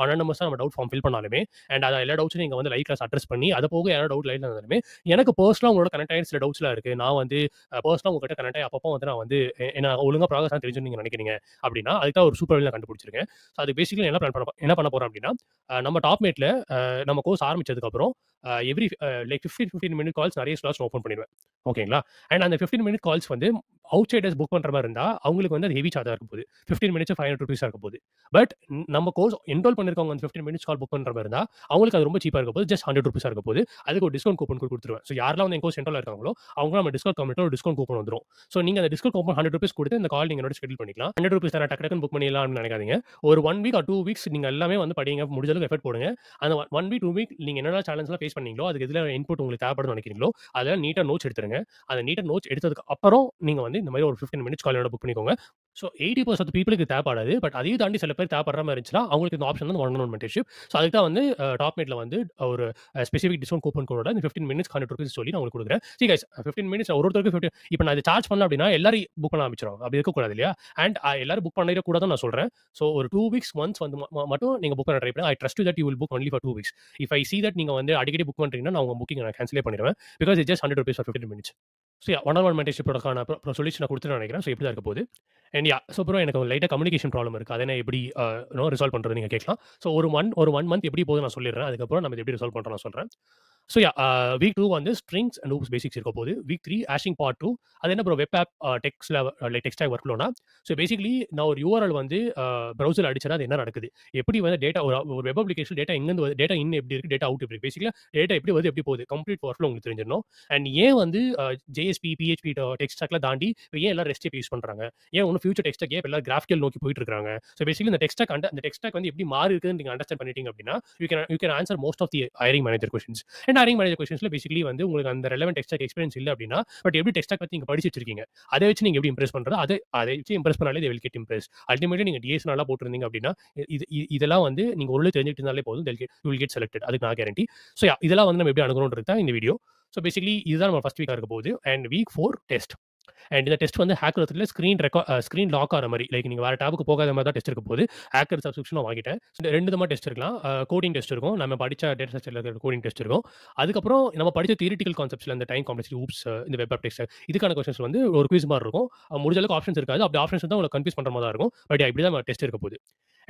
அனானமஸாக நம்ம டவுட் ஃபார்ம் ஃபில் பண்ணாலுமே அண்ட் அதை எல்லா டவுட்ஸும் நீங்கள் வந்து லைவ் கிளாஸ் அட்ரஸ் பண்ணி அதை போக யாராவது டவுட் லைவ்ல இருந்தாலுமே எனக்கு பர்சனலாக உங்களோட கனெக்ட் ஆகி சில டவுட்ஸ்லாம் இருக்குது. நான் வந்து பர்சனலாக உங்ககிட்ட கனெக்ட் ஆகி அப்பப்போ வந்து நான் வந்து என்ன ஒழுங்காக ப்ராக்ரஸ் தெரிஞ்சு நீங்கள் நினைக்கிறீங்க அப்படின்னா அதுக்கு தான் ஒரு சூப்பர் நான் கண்டுபிடிச்சிருக்கேன். ஸோ அது பேசிக்கலி என்ன பண்ண போகிறோம் அப்படின்னா நம்ம டாப் மேட்டில் நம்ம கோர்ஸ் ஆரம்பிச்சதுக்கப்புறம் எவ்ரி லைக் 15 மினிட் கால்ஸ் நிறைய ஸ்லாட்ஸ் ஓப்பன் பண்ணிடுவேன். ஓகேங்களா? அண்ட் அந்த 15 மினிட் கால்ஸ் வந்து அவுட் சைடர்ஸ் புக் பண்ணுற மாதிரி இருந்தால் அவங்களுக்கு வந்து அது ஹெவி சார்ஜாக இருக்க போகுது. 15 மினிட்ஸ் ₹500 இருக்க போகுது. பட் நம்ம கோர்ஸ் என்ரோல் பண்ணிருக்கவங்க அந்த 15 மினிட்ஸ் கால் புக் பண்ணுற மாதிரி இருந்தால் அவங்களுக்கு அது ரொம்ப சீப்பாக இருக்க போகுது. ஜஸ்ட் ₹100 இருக்க போகுது. அதுக்கு ஒரு டிஸ்கவுண்ட் கூப்பன் கொடுத்துருவேன். ஸோ யாரெல்லாம் வந்து என் கோர்ஸ் என்ரோல் இருக்காங்களோ அவங்க நம்ம டிஸ்கவுண்ட் கமெண்ட்டில் ஒரு டிஸ்கவுண்ட் கூப்பன் வந்துடும். ஸோ நீங்கள் அந்த டிஸ்கவுண்ட் கூப்பன் ₹100 கொடுத்து இந்த கால் நீங்கள் ஷெட்யூல் பண்ணிக்கலாம். ₹100 தான் டக்கு டக்குன்னு புக் பண்ணிடலாம்னு நினைக்காதீங்க. ஒரு 1 வீக் ஆர் 2 வீக்ஸ் நீங்கள் எல்லாமே வந்து படிங்க, முடிஞ்ச அளவுக்கு எஃபர்ட் போடுங்க. அந்த 1 வீக் 2 வீக் நீங்கள் என்னென்ன சேலஞ்செலாம் ஃபேஸ் பண்ணீங்களோ அதுக்கு எதில் இன்புட் உங்களுக்கு தேவைப்படுன்னு நினைக்கிறீங்களோ அதெல்லாம் நீட்டாக நோட்ஸ் எடுத்துருங்க. அந்த நீட்டாக நோட்ஸ் எடுத்ததுக்கு அப்புறம் நீங்கள் வந்து இந்த மாதிரி ஒரு 15 மினிட்ஸ் கால் புக் பண்ணிக்கோங்க. ஸோ 80% பீப்புளுக்கு தேவைப்படாது. பட் அதையும் தாண்டி சில பேர் தேவைப்படுற மாதிரி இருந்துச்சுன்னா அவங்களுக்கு இந்த ஆப்ஷன் வந்து ஒன்-ஆன்-ஒன் மென்டர்ஷிப். ஸோ அதுக்கு தான் வந்து டாப் மேட்ல வந்து ஒரு ஸ்பெசிஃபிக் டிஸ்கவுண்ட் கூப்பன் கோட இந்த 15 மினிட்ஸ் ₹100 சொல்லி நான் உங்களுக்கு கொடுக்குறேன். சரி கைஸ், 15 மினிட்ஸ் ஒருத்தருக்கு 15. இப்போ நான் இதை சார்ஜ் பண்ணல அப்படின்னா எல்லாரும் புக் பண்ண ஆரம்பிச்சிடும். அப்படி இருக்கக்கூடாது இல்லையா? அண்ட் எல்லாரும் புக் பண்ணிட கூட தான் நான் சொல்றேன். ஸோ ஒரு 2 வீக்ஸ் ஒன்ஸ் வந்து மட்டும் நீங்க புக் பண்ண ட்ரை பண்ணுங்க. I trust you that you will book only for 2 weeks. If I see that நீங்க வந்து அடிக்கடி புக் பண்றீங்கன்னா நான் உங்க புக்கிங் நான் கேன்சலே பண்ணிடுவேன். Because it's just ₹100 for 15 minutes. So one on one மென்டர்ஷிப்போடக்கான சொல்யூஷன் நான் கொடுத்துட்டு நினைக்கிறேன். ஸோ இப்படி தான் இருக்க போகுது. அண்ட் யா, ஸோ அப்புறம் எனக்கு லைட்டாக கம்யூனிகேஷன் ப்ராப்ளம் இருக்குது. அதை நான் எப்படி ரிசால்வ் பண்ணுறது நீங்கள் கேட்கலாம். ஸோ ஒரு ஒன் மந்த் எப்படி போகுது நான் சொல்லிடுறேன். அதுக்கப்புறம் நம்ம எப்படி ரிசால்வ் பண்ணுறோம் நான் சொல்கிறேன். ஸோ யா, வீக் 2 வந்து ஸ்ட்ரிங்ஸ் அண்ட் லூப்ஸ் பேசிக்ஸ் இருக்க போகுது. Week 3 hashing part 2. அது என்ன ப்ரோ வெப் ஆப் டெக்ஸ்ட்ல லைக் டெக்ஸ்ட் ஆக் ஒர்க்ஃப்ளோனா. ஸோ பேசிக்கலி நான் ஒரு URL வந்து ப்ரௌசர் அடிச்சா அது என்ன நடக்குது, எப்படி வந்து டேட்டா ஒரு வெப் அப்ளிகேஷன் டேட்டா எங்கேருந்து வருது, டேட்டா இன் எப்படி இருக்குது, டேட்டா அவுட் எப்படி இருக்குது, பேசிக்கலி டேட்டா எப்படி வருது எப்படி போகுது, கம்ப்ளீட் ஒர்க்ஃப்ளோ உங்களுக்கு தெரிஞ்சிடணும். அண்ட் ஏன் வந்து JSP PHP டெக்ஸ்ட் ஸ்டாக்லாம் தாண்டி ஏன் எல்லாரும் REST யூஸ் பண்ணுறாங்க, ஏன் ஒன்றும் ஃபியூச்சர் டெக்ஸ்ட் ஸ்டாக் எல்லாரும் கிராஃபிக்கல் நோக்கி போயிட்டு இருக்காங்க. ஸோ பேசிக்கலி இந்த டெக்ஸ்ட் ஸ்டாக் வந்து எப்படி மாறி இருக்குன்னு நீங்கள் அண்டர்ஸ்டாண்ட் பண்ணிட்டீங்க அப்படின்னா you can answer most of the hiring manager questions. And hiring manager கொஸ்டின்ஸ்ல பேசிக்கலி வந்து உங்களுக்கு அந்த ரெலவென்ட் டெக்ஸ்ட் ஸ்டாக் எக்ஸ்பீரியன்ஸ் இல்லை அப்படின்னா பட் எப்படி டெக்ஸ்ட் ஸ்டாக் பற்றி நீங்கள் படிச்சு வச்சிருக்கீங்க அதை வச்சு நீங்கள் எப்படி இம்ப்ரெஸ் பண்ணுறது, அதை வச்சு இம்ப்ரெஸ் பண்ணாலே they will get impressed. Ultimately நீங்கள் DS நல்லா போட்டிருந்தீங்க அப்படின்னா இதெல்லாம் வந்து நீங்கள் ஒரு தெரிஞ்சுட்டு இருந்தாலே போதும், you will get selected. அதுக்கு நான் கேரண்டி. ஸோ இதெல்லாம் வந்து நம்ம எப்படி அணுகணும்ன்றது தான் இந்த வீடியோ. ஸோ பேசிக்கலி இதுதான் நம்ம ஃபர்ஸ்ட் வீக்காக இருக்க போகுது. And week 4 test. அண்ட் இந்த டெஸ்ட் வந்து ஹேக்கர்ல ஸ்க்ரீன் லாக் ஆகிற மாதிரி லைக் நீங்கள் வேறு டேபுக்கு போகாத மாதிரி தான் டெஸ்ட் இருக்க போகுது. ஹேக்கர் சப்ஸ்கிரிப்ஷனும் வாங்கிட்டேன். 2 விதமாக டெஸ்ட் இருக்கலாம். கோடிங் டெஸ்ட் இருக்கும், நம்ம படித்த டேட்டா ஸ்ட்ரக்சரில் இருக்கிற கோடிங் டெஸ்ட் இருக்கும். அதுக்கப்புறம் நம்ம படித்த தியரிட்டிக்கல் கான்செப்ட்ஸில் இந்த டைம் காம்ப்ளெக்சிட்டி ஊப்ஸ் இந்த வெப் ஆப் டெஸ்ட் இதுக்கான கொஸ்டின்ஸ் வந்து ஒரு குவிஸ் மாதிரி இருக்கும். முடிஞ்ச அளவுக்கு ஆப்ஷன்ஸ் இருக்காது. அப்படி ஆப்ஷன்ஸ் தான் உங்களுக்கு கன்ஃபியூஸ் பண்ணுற மாதிரி தான் இருக்கும். பட் இப்படி தான் டெஸ்ட் இருக்க போகுது.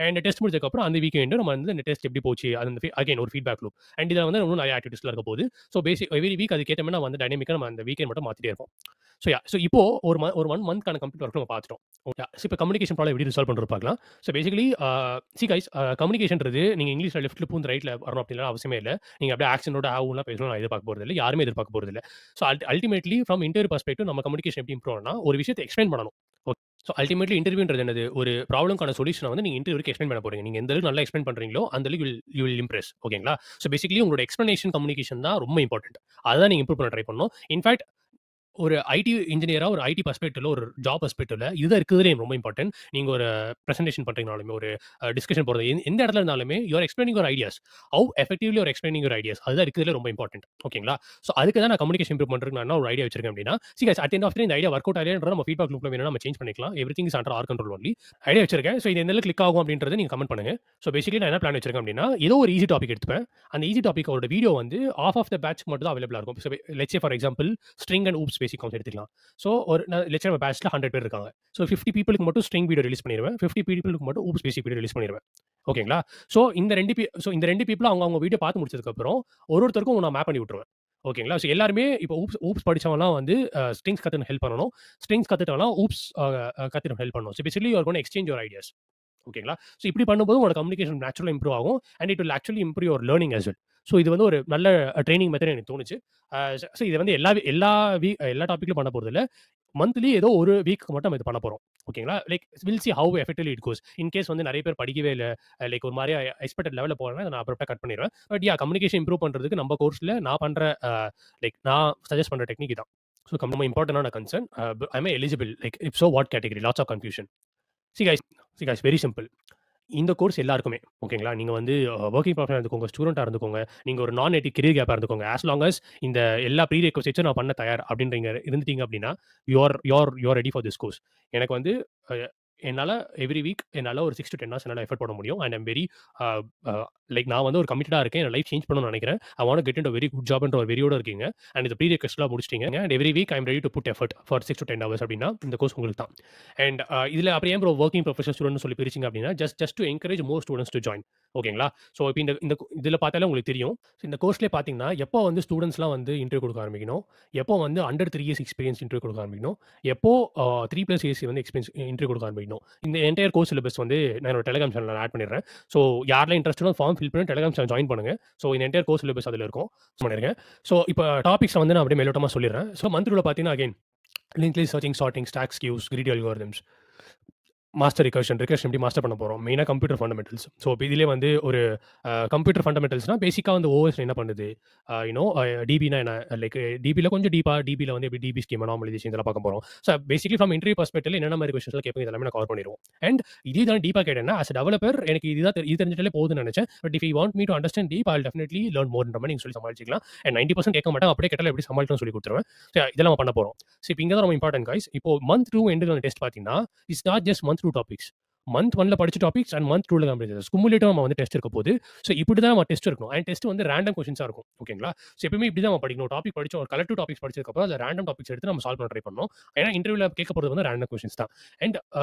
அண்ட் டெஸ்ட் முடிச்சதுக்கப்புறம் அந்த வீக்கெண்டு நம்ம வந்து இந்த டெஸ்ட் எப்படி போச்சு அது அகைன் ஒரு ஃபீட்பேக் லூப். அண்ட் இதில் வந்து இன்னும் நிறைய ஆக்டிவிட்டிஸ்லாம் இருக்க போகுது. ஸோ எவ்ரி வீக் அதுக்கேற்ற மாதிரி நம்ம வந்து டைனமிக்காக நம்ம அந்த வீக்கெண்ட் மட்டும் மாற்றிட்டே இருப்போம். ஸோ இப்போ ஒரு 1 மந்த்க்கான கம்ப்ளீட் ஒர்க் நம்ம பார்த்துட்டோம். ஓகே, ஸோ இப்போ கம்யூனிகேஷன் ப்ராப்ளம் எப்படி ரிசால்வ் பண்ணுறது பார்க்கலாம். ஸோ பேசிக்கலி கைஸ், கம்யூனிகேஷன்றது நீங்கள் இங்கிலீஷில் லெஃப்ட்ல பூந்து ரைட்டில் வரணும் அப்படின்னா அவசியமே இல்லை. நீங்கள் அப்படியே ஆக்சனோட ஆகும்லாம் பேசணும் நான் எதிர்பார்க்க போகிறது இல்லை, யாருமே எதிர்பார்க்க போகிறது இல்லை. So ultimately from interview perspective நம்ம கம்யூனிகேஷன் எப்படி இம்ப்ரூவ் ஆனா ஒரு விஷயத்தை எக்ஸ்பிளைன் பண்ணணும். ஓகே, ஸோ அல்டிமேட்லி இன்டர்வியூன்றது என்னது, ஒரு ப்ராப்ளம்க்கான சொல்யூஷனை வந்து நீங்கள் இன்டர்வியூக்கு எக்ஸ்பிளைன் பண்ண போறீங்க. நீங்கள் எந்த அளவுக்கு நல்லா எக்ஸ்பிளைன் பண்ணுறீங்களோ அந்த அளவுக்கு யூ வில் இம்ப்ரெஸ். ஓகேங்களா? ஸோ பேசிக்கலி உங்களோட எக்ஸ்பிளனேஷன் கம்யூனிகேஷன் தான் ரொம்ப இம்பார்ட்டன்ட். அதான் நீங்கள் இம்ப்ரூவ் பண்ண ட்ரை பண்ணணும். இன்ஃபேக்ட் ஒரு ஐடி இன்ஜினியரா ஒரு ஐடி பர்ஸ்பெக்டிவ்ல ஒரு ஜாப் பர்ஸ்பெக்டிவ்ல இதுதான் இருக்கிறதுலே ரொம்ப இம்பார்ட்டன்ட். நீங்க ஒரு பிரசன்டேஷன் பண்றீங்கனாலுமே ஒரு டிஸ்கஷன் போறது எந்த இடத்துல இருந்தாலுமே you're explaining your ideas. How effectively you're explaining your ideas அதுதான் இருக்கிறதுல ரொம்ப இம்பார்ட்டன்ட். ஓகேங்களா? ஸோ அதுக்கு தான் நான் கம்யூனிகேஷன் இம்ப்ரூவ் பண்றதுக்கு நான் ஒரு ஐடியா வச்சிருக்கேன் அப்படின்னா கைஸ் அட் எண்ட் ஆஃப் இந்த ஐடியா ஒர்க் அவுட் ஆகலைன்ற நம்ம ஃபீட்பேக் லூப்ல வேணும் நம்ம சேஞ்ச் பண்ணிக்கலாம். Everything is under R control only. Idea வச்சிருக்கேன். ஸோ இது எந்த கிளிக் ஆகும் அப்படின்றத நீங்க கமெண்ட் பண்ணுங்க. ஸோ பேசிக்கலி நான் என்ன பிளான் வச்சிருக்கேன் அப்படின்னா ஏதோ ஒரு ஈஸி டாபிக் எடுத்துப்பேன். அந்த ஈஸி டாபிக்கோட வீடியோ வந்து ஆஃப் த பேட்ச் மட்டும் தான் அவைலபிளா இருக்கும். So let's say for example string and oops basic concept எடுத்துக்கலாம். ஸோ ஒரு லெட்ஸ் சே நம்ம பேட்ச்ல 100 பேர் இருக்காங்க. ஸோ 50 பீப்புளுக்கு மட்டும் ஸ்ட்ரிங் வீடியோ ரிலீஸ் பண்ணிடுவேன், 50 பீப்புளுக்கு மட்டும் ஊப்ஸ் பேசிக் வீடியோ ரிலீஸ் பண்ணிடுவேன். ஓகேங்களா? ஸோ இந்த 2 பீப்பிளும் அவங்க வீடியோ பார்த்து முடிச்சதுக்கப்புறம், ஒருத்தருக்கும் நான் மேப் பண்ணி விட்டுருவேன். ஓகேங்களா? ஸோ எல்லாருமே இப்போ ஊப்ஸ் படிச்சவன்லாம் வந்து ஸ்ட்ரிங்ஸ் கத்துக்க ஹெல்ப் பண்ணணும். ஸ்ட்ரிங்ஸ் கத்துட்டவன்லாம் ஊப்ஸ் கத்துக்க ஹெல்ப் பண்ணணும். So basically you are gonna exchange your ideas. ஓகேங்களா? ஸோ இப்படி பண்ணும்போது உங்களோட கம்யூனிகேஷன் நேச்சுரலா இம்ப்ரூவ் ஆகும். And it will actually improve your learning as well. So இது வந்து ஒரு நல்ல ட்ரெய்னிங் மெத்தட் எனக்கு தோணுச்சு. ஸோ இது வந்து எல்லா டாபிக்லயும் பண்ண போறதில்ல. மந்த்லி ஏதோ ஒரு வீக்குக்கு மட்டும் நம்ம இது பண்ண போறோம். ஓகேங்களா? Like will see how effectively it goes. In case வந்து நெறைய பேர் படிக்கவே இல்ல. லைக் ஒரு மாரியா எக்ஸ்பெக்டட் லெவல்ல போறாங்கன்னா, நான் அப்ரப்ட்டா கட் பண்ணிருவேன். பட் கம்யூனிகேஷன் இம்ப்ரூவ் பண்றதுக்கு நம்ம கோர்ஸ்ல நான் பண்ற நான் சஜெஸ்ட் பண்ற டெக்னிக் இதான். ஸோ ரொம்ப இம்பார்ட்டன்டான concern. I am eligible like if so what category? Lots of confusion. See guys see guys very simple. இந்த கோர்ஸ் எல்லாருக்குமே ஓகேங்களா? நீங்க வந்து வொர்க்கிங் ப்ரொஃபஷனலா இருந்துக்கோங்க, ஸ்டூடெண்ட்டா இருந்துக்கோங்க, நீங்க ஒரு நான் நேட்டிவ் கரியர் கேப்பா இருந்துக்கோங்க. ஆஸ் லாங் அஸ் இந்த எல்லா ப்ரீ ரெக்விசிட்ஸும் நான் பண்ண தயார் அப்படின்றீங்க இருந்துட்டீங்க அப்படின்னா, you are ready for this course. எனக்கு வந்து அ என்னால எவ்ரி வீக் என்னால ஒரு 6 to 10 ஹார்ஸ் என்னால எஃபோர்ட் போட முடியும். And I am very a a like நான் வந்து ஒரு கமிட்டடா இருக்கேன். என் லைஃப் சேஞ்ச் பண்ணணும்னு நெனைக்கிறேன். I want to get into very good ஜாப்ன்ற ஒரு வெறியோட இருக்கீங்க. அண்ட் இந்த ப்ரீ ரெக்வெஸ்ட்லாம் முடிச்சிட்டீங்க. And every week I am ready to put effort for 6 to 10 hours அப்படின்னா, இந்த கோர்ஸ் உங்களுக்கு தான். அண்ட் இதுல அப்புறம் ஏன் ப்ரோ வொர்க்கிங் ப்ரொஃபஷனல் ஸ்டூடண்ட்னு சொல்லி பிரிச்சீங்க அப்படின்னா, ஜஸ்ட் டூ என்கரேஜ் மோர் ஸ்டூடண்ட்ஸ் டூ ஜாயின். ஓகேங்களா? ஸோ இப்போ இந்த இதுல பார்த்தாலே உங்களுக்கு தெரியும். ஸோ இந்த கோர்ஸ்லயே பார்த்தீங்கன்னா, எப்போ வந்து ஸ்டூடண்ட்ஸ்லாம் வந்து இன்டர்வியூ குடுக்க ஆரம்பிக்கணும், எப்போ வந்து அண்டர் 3 இயர்ஸ் எக்ஸ்பீரியன்ஸ் இன்டர்வியூ குடுக்க ஆரம்பிக்கணும், எப்போ 3+ இயர்ஸ் வந்து எக்ஸ்பீரியன்ஸ் இன்டர்வியூ குடுக்க ஆரம்பிக்கணும். இந்த என்டையர் கோர்ஸ் சிலபஸ் வந்து நான் என்னோட டெலிகிராம் சேனல்ல ஆட் பண்ணிடுறேன். ஸோ யாரெல்லாம் இன்ட்ரெஸ்டடோ ஃபார்ம் ஃபில் பண்ணி டெலிகிராம் சேனல் ஜாயின் பண்ணுங்க. ஸோ இந்த என்டையர் கோர்ஸ் சிலபஸ் அதுல இருக்கும். பண்ணிருங்க. ஸோ இப்போ டாபிக்ஸ வந்து நான் அப்படியே மேலோட்டமா சொல்லிடுறேன். ஸோ மந்த் டூல பார்த்தீங்கன்னா, again link list searching, sorting, stacks, queues, greedy algorithms, master recursion எப்படி மாஸ்டர் பண்ண போறோம். மெயினா கம்ப்யூட்டர் ஃபண்டமெண்டல்ஸ். ஸோ இப்போ இதிலே வந்து ஒரு கம்ப்யூட்டர் ஃபண்டமெண்டல்ஸ்னா பேசிக்கா வந்து ஓஎஸ் என்ன பண்ணுது, டிபினா என்ன, லைக் டிபில கொஞ்சம் டீப்பா, டிபில வந்து எப்படி டிபி ஸ்கீம், நார்மலைசேஷன் இதெல்லாம் பார்க்க போறோம். ஸோ பேசிக்கலி ஃப்ரம் இன்டர்வியூ பெர்ஸ்பெக்டிவ்ல என்னென்ன மாதிரி கொஸ்டின்ஸ்லாம் கேட்பாங்க இதெல்லாமே நான் கவர் பண்ணிருவோம். அண்ட் இதே தான் டீப்பா கேட்டேன்னா, ஆஸ் டெவலப்பர் எனக்கு இது தெரிஞ்சிட்டாலே போதும்னு நினைச்சேன். But if you want me to understand deep, I will definitely learn மோர்ன்ற மாதிரி நீங்க சொல்லி சமாளிச்சிக்கலாம். அண்ட் 90% கேட்க மாட்டேன். அப்படியே கேட்டாலும் எப்படி சமாளிக்கணும்னு சொல்லி கொடுத்துருவேன். ஸோ இதெல்லாம் நம்ம பண்ண போறோம். ஸோ இப்போ இங்க தான் ரொம்ப இம்பார்ட்டன்ட் கைஸ். இப்போ மந்த் 2 எண்டுக்கான டெஸ்ட் பார்த்தீங்கன்னா, it's not just month 2 topics. Month 1ல படிச்ச டாபிக்ஸ் அண்ட் மந்த் 2ல கம்ப்ளீட் குமுலேட்டிவா நம்ம வந்து டெஸ்ட் இருக்க போது. ஸோ இப்படி தான் நம்ம டெஸ்ட் இருக்கணும். அண்ட் டெஸ்ட் வந்து ரேண்டம் கொஸ்டின்ஸா இருக்கும். ஓகேங்களா? ஸோ எப்பவுமே இப்படி தான் நம்ம படிக்கணும். டாபிக் படிச்சோம், ஒரு கலெக்டிவ் டாபிக்ஸ் படிச்சதுக்கப்புறம் அதில் ரேண்டம் டாபிக்ஸ் எடுத்து நம்ம சால்வ் பண்ண ட்ரை பண்ணணும். ஏன்னா இன்டர்வியூல கேட்க போறது வந்து ரேண்டம் கொஸ்டின்ஸ் தான். அண்ட்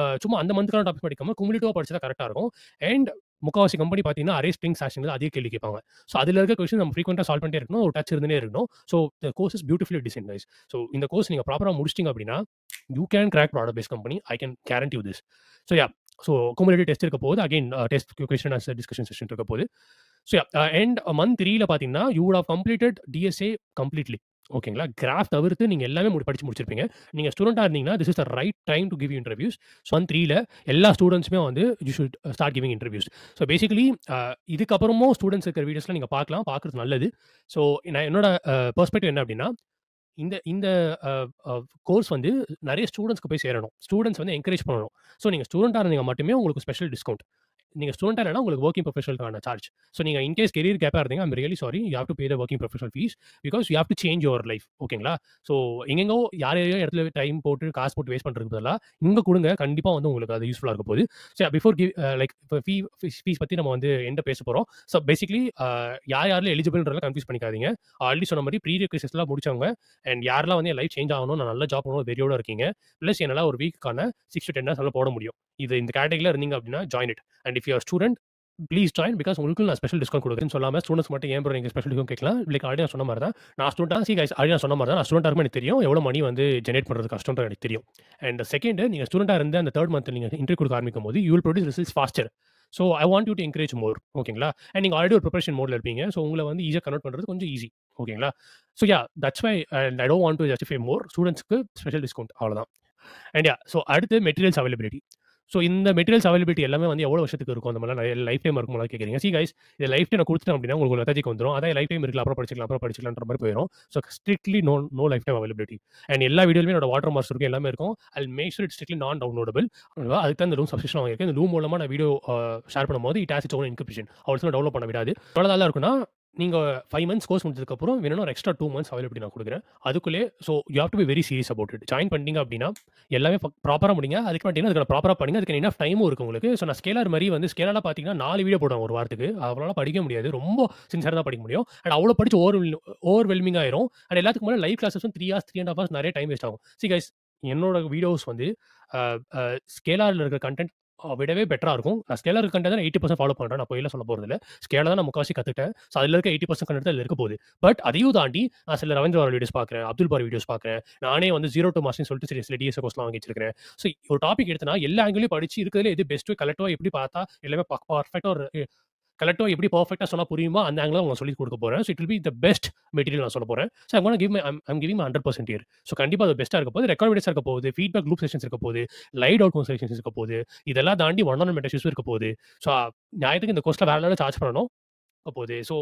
சும்மா அந்த மந்த்க்கான டாபிக் படிக்காம குமுலேட்டிவா படிச்சா கரெக்டா இருக்கும். அண்ட் முக்காவாசி கம்பெனி பார்த்தீங்கன்னா, அரே ஸ்ப்ரிங் செஷன்ல அதே கேள்வி கேட்பாங்க. ஸோ அதில இருக்க கொஸ்டின் நம்ம ஃப்ரீக்வென்ட்டா சால்வ் பண்ணிட்டே இருக்கணும். ஒரு டச் இருந்துட்டே இருக்கணும். So the course is beautifully designed guys. So இந்த கோர்ஸ் நீங்க ப்ராப்பரா முடிச்சிட்டீங்க அப்படின்னா, you can crack product based company. I can guarantee you this. So so cumulative test இருக்க போது, again test question answer discussion session இருக்க போது. ஸோ அண்ட் மந்த் 3ல பார்த்தீங்கன்னா, you would have completed DSA completely. ஓகேங்களா? கிராஃப் தவிர்த்து நீங்க எல்லாமே படிச்சு முடிச்சிருப்பீங்க. நீங்க ஸ்டூடெண்ட்டா இருந்தீங்கன்னா, this is the right time to give you interviews. So month 3ல எல்லா ஸ்டூடண்ட்ஸுமே வந்து you should start giving interviews. So basically இதுக்கப்புறமும் ஸ்டூடண்ட்ஸ் இருக்கிற வீடியோஸ்லாம் நீங்க பார்க்கலாம். பார்க்குறது நல்லது. ஸோ நான் என்னோட பெர்ஸ்பெக்டிவ் என்ன அப்படின்னா, இந்த இந்த அ அ கோர்ஸ் வந்து நெறைய ஸ்டூடண்ட்ஸ்க்கு போய் சேரணும். ஸ்டூடண்ட்ஸ் வந்து என்கரேஜ் பண்ணணும். ஸோ நீங்க ஸ்டூடெண்ட்டா இருந்தீங்க மட்டுமே உங்களுக்கு ஸ்பெஷல் டிஸ்கவுண்ட். நீங்க ஸ்டூடெண்ட்டா இல்லன்னா உங்களுக்கு வொர்க்கிங் ப்ரொஃபஷனலுக்கான சார்ஜ். ஸோ நீங்க இன்கேஸ் கெரியர் கேப்பா இருந்தீங்க, I am really sorry. You have to pay the working professional fees. Because you have to change your life. ஓகேங்களா? ஸோ எங்கெங்கோ யாரையோ இடத்துல டைம் போட்டு, காசு போட்டு வேஸ்ட் பண்றதுக்கு பதிலா, இங்க குடுங்க. கண்டிப்பா வந்து உங்களுக்கு அது யூஸ்ஃபுல்லா இருக்க போகுது. ஸோ பிஃபோர் லைக் இப்போ ஃபீஸ் பத்தி நம்ம வந்து எண்ட பேச போறோம். ஸோ பேசிக்கலி யாரெல்லாம் எலிஜிபிள்ன்றத கன்ஃப்யூஸ் பண்ணிக்காதீங்க. ஆல்ரெடி சொன்ன மாரி ப்ரீ ரெக்விசிட்ஸ்லாம் முடிச்சவங்க அண்ட் யாரெல்லாம் வந்து என் லைஃப் சேஞ்ச் ஆகணும், நான் நல்ல ஜாப் பண்ணணும் வெறியோட இருக்கீங்க. பிளஸ் என்னால ஒரு வீக்குக்கான 6 to 10 ஹவர்ஸ் போட முடியும். இந்த கேட்டகரியில இருந்தீங்க அப்படின்னா join it. And if you are student please join. Because உங்களுக்கு நான் ஸ்பெஷல் டிஸ்கவுண்ட் குடுக்குறேன்னு சொல்லாம, ஸ்டூடண்ட்ஸ் மட்டும் ஏன் ப்ரோ நீங்க ஸ்பெஷல் டிஸ்கவுண்ட் கேட்கலாம். லைக் ஆல்ரெடி நான் சொன்ன மாரி தான். நான் ஸ்டூடெண்ட்டா ஆல்ரெடி நான் சொன்ன மாரி தான். நான் ஸ்டூடெண்ட்டா இருக்கும்போது எனக்கு தெரியும். எவ்வளோ மணி வந்து ஜெனரேட் பண்றது கஷ்டம்ன்றது எனக்கு தெரியும். அண்ட் செகண்ட் நீங்க ஸ்டூடெண்ட்டா இருந்து அந்த 3 மந்த் நீங்க இன்டர்வியூ குடுக்க ஆரம்பிக்கும்போது, you will produce results faster. So I want you to encourage more. ஓகேங்களா? அண்ட் நீங்க ஆல்ரெடி ஒரு ப்ரிப்பரேஷன் மோட்ல இருப்பீங்க. ஸோ உங்கள வந்து ஈஸியா கன்வெர்ட் பண்றது கொஞ்சம் ஈஸி. ஓகேங்களா? So that's why and I don't want to justify more. ஸ்டூடண்ட்ஸ்க்கு ஸ்பெஷல் டிஸ்கவுண்ட் அவ்வளோதான். அண்ட் ஸோ அடுத்து மெட்டீரியல்ஸ் அவைலபிலிட்டி. ஸோ இந்த மெட்டீரியல்ஸ் அவைலபிலிட்டி எல்லாமே வந்து எவ்வளோ வருஷத்துக்கு இருக்கும்? அந்த மாதிரிலாம் லைஃப் டைம் இருக்கும்போது கேட்குறீங்க. கைஸ், இது லைஃப் டைம் நான் குடுத்துட்டேன் அப்படின்னா உங்களுக்கு மெசேஜ் வந்துரும். அதான் லைஃப் டைம் இருக்குல்ல, அப்புறம் படிச்சுக்கலாம்ன்ற மாரி போயிரும். So strictly no lifetime availability. And எல்லா வீடியோலுமே என்னோட வாட்டர் மார்க்ஸ் இருக்கும், எல்லாமே இருக்கும். I will make sure it's strictly non downloadable. அதுக்கு தான் இந்த ரூம் சப்ஸ்கிரிப்ஷன் வாங்கியிருக்கேன். இந்த ரூம் மூலமா நான் வீடியோ ஷேர் பண்ணும்போது it has its own encryption. அவ்வளோ டவுன்லோட் பண்ண விடாது. எவ்வளோ நல்லா இருக்குன்னா, நீங்க 5 மந்த்ஸ் கோர்ஸ் முடிச்சதுக்கப்புறம் வேணும்னா ஒரு எக்ஸ்ட்ரா 2 மந்த்ஸ் அவைலபிலிட்டி நான் குடுக்குறேன். அதுக்குள்ளே so you have to be very serious about it. Join பண்ணிட்டீங்க அப்படின்னா எல்லாமே ப்ராப்பரா முடிங்க. அதுக்கு பார்த்தீங்கன்னா அதுக்கான ப்ராப்பரா பண்ணுங்க. அதுக்கு எனஃப் டைமும் இருக்கு உங்களுக்கு. ஸோ நான் ஸ்கேலார் மாரி வந்து ஸ்கேலார்லாம் பார்த்தீங்கன்னா 4 வீடியோ போடுவேன் ஒரு வாரத்துக்கு. அவ்வளோலாம் படிக்க முடியாது. ரொம்ப சின்சியரா தான் படிக்க முடியும். அண்ட் அவ்வளோ படிச்சு ஓவர்வெல்மிங் ஆயிரும். அண்ட் எல்லாத்துக்கும் மேல லைவ் கிளாஸஸும் 3 ஹார்ஸ் 3 1/2 ஹார்ஸ் நெறைய டைம் வேஸ்ட் ஆகும். கைஸ், என்னோட வீடியோஸ் வந்து ஸ்கேலார்ல இருக்கிற கன்டென்ட் விடவே பெட்டரா இருக்கும். நான் ஸ்கேலர் கன்டென்ட் தான் 80% ஃபாலோ பண்றேன். நான் பொய்லாம் சொல்ல போறதில்ல. ஸ்கேலர் தான் நான் முக்காவாசி கத்துக்கிட்டேன். ஸோ அதில இருக்க 80% கன்டென்ட் அதில இருக்க போகுது. பட் அதையும் தாண்டி நான் சில ரவீந்திர வர வீடியோஸ் பார்க்குறேன். அப்துல் பாரி வீடியோஸ் பார்க்குறேன். நானே வந்து 0 to மாஸ்டர்ன்னு சொல்லிட்டு சில டிஎஸ்ஏ கோர்ஸ்லாம் வாங்கி வச்சிருக்கிறேன். ஸோ ஒரு டாபிக் எடுத்தனா எல்லா ஆங்கிலயும் படிச்சு இருக்கிறதுல எது பெஸ்ட்டு கலெக்டிவா எப்படி பார்த்தா எல்லாமே பெர்ஃபெக்ட்டா ஒரு கலெக்டிவா எப்படி பெர்ஃபெக்ட்டா சொன்னா புரியுமோ அந்த ஆங்கில உங்களுக்கு சொல்லிக் கொடுக்க போறேன். So it will be the best material நான் சொல்லப் போறேன். So I'm giving my 100% here. So கண்டிப்பா அது பெஸ்ட்டா இருக்க போகுது. ரெக்கார்ட் வீடியோஸா இருக்க போகுது. ஃபீட்பேக் லூப் செஷன்ஸ் இருக்க போகுது. லைவ் அவுட்கம் செஷன்ஸ் இருக்க போகுது. இதெல்லாம் தாண்டி ஒன் ஆன் ஒன் மென்டர்ஷிப்ஸ் இருக்க போகுது. ஸோ ஞாயித்துக்கு இந்த கோர்ஸ்ல வேற லெவல்ல சார்ஜ் பண்ணணும். போகுது. ஸோ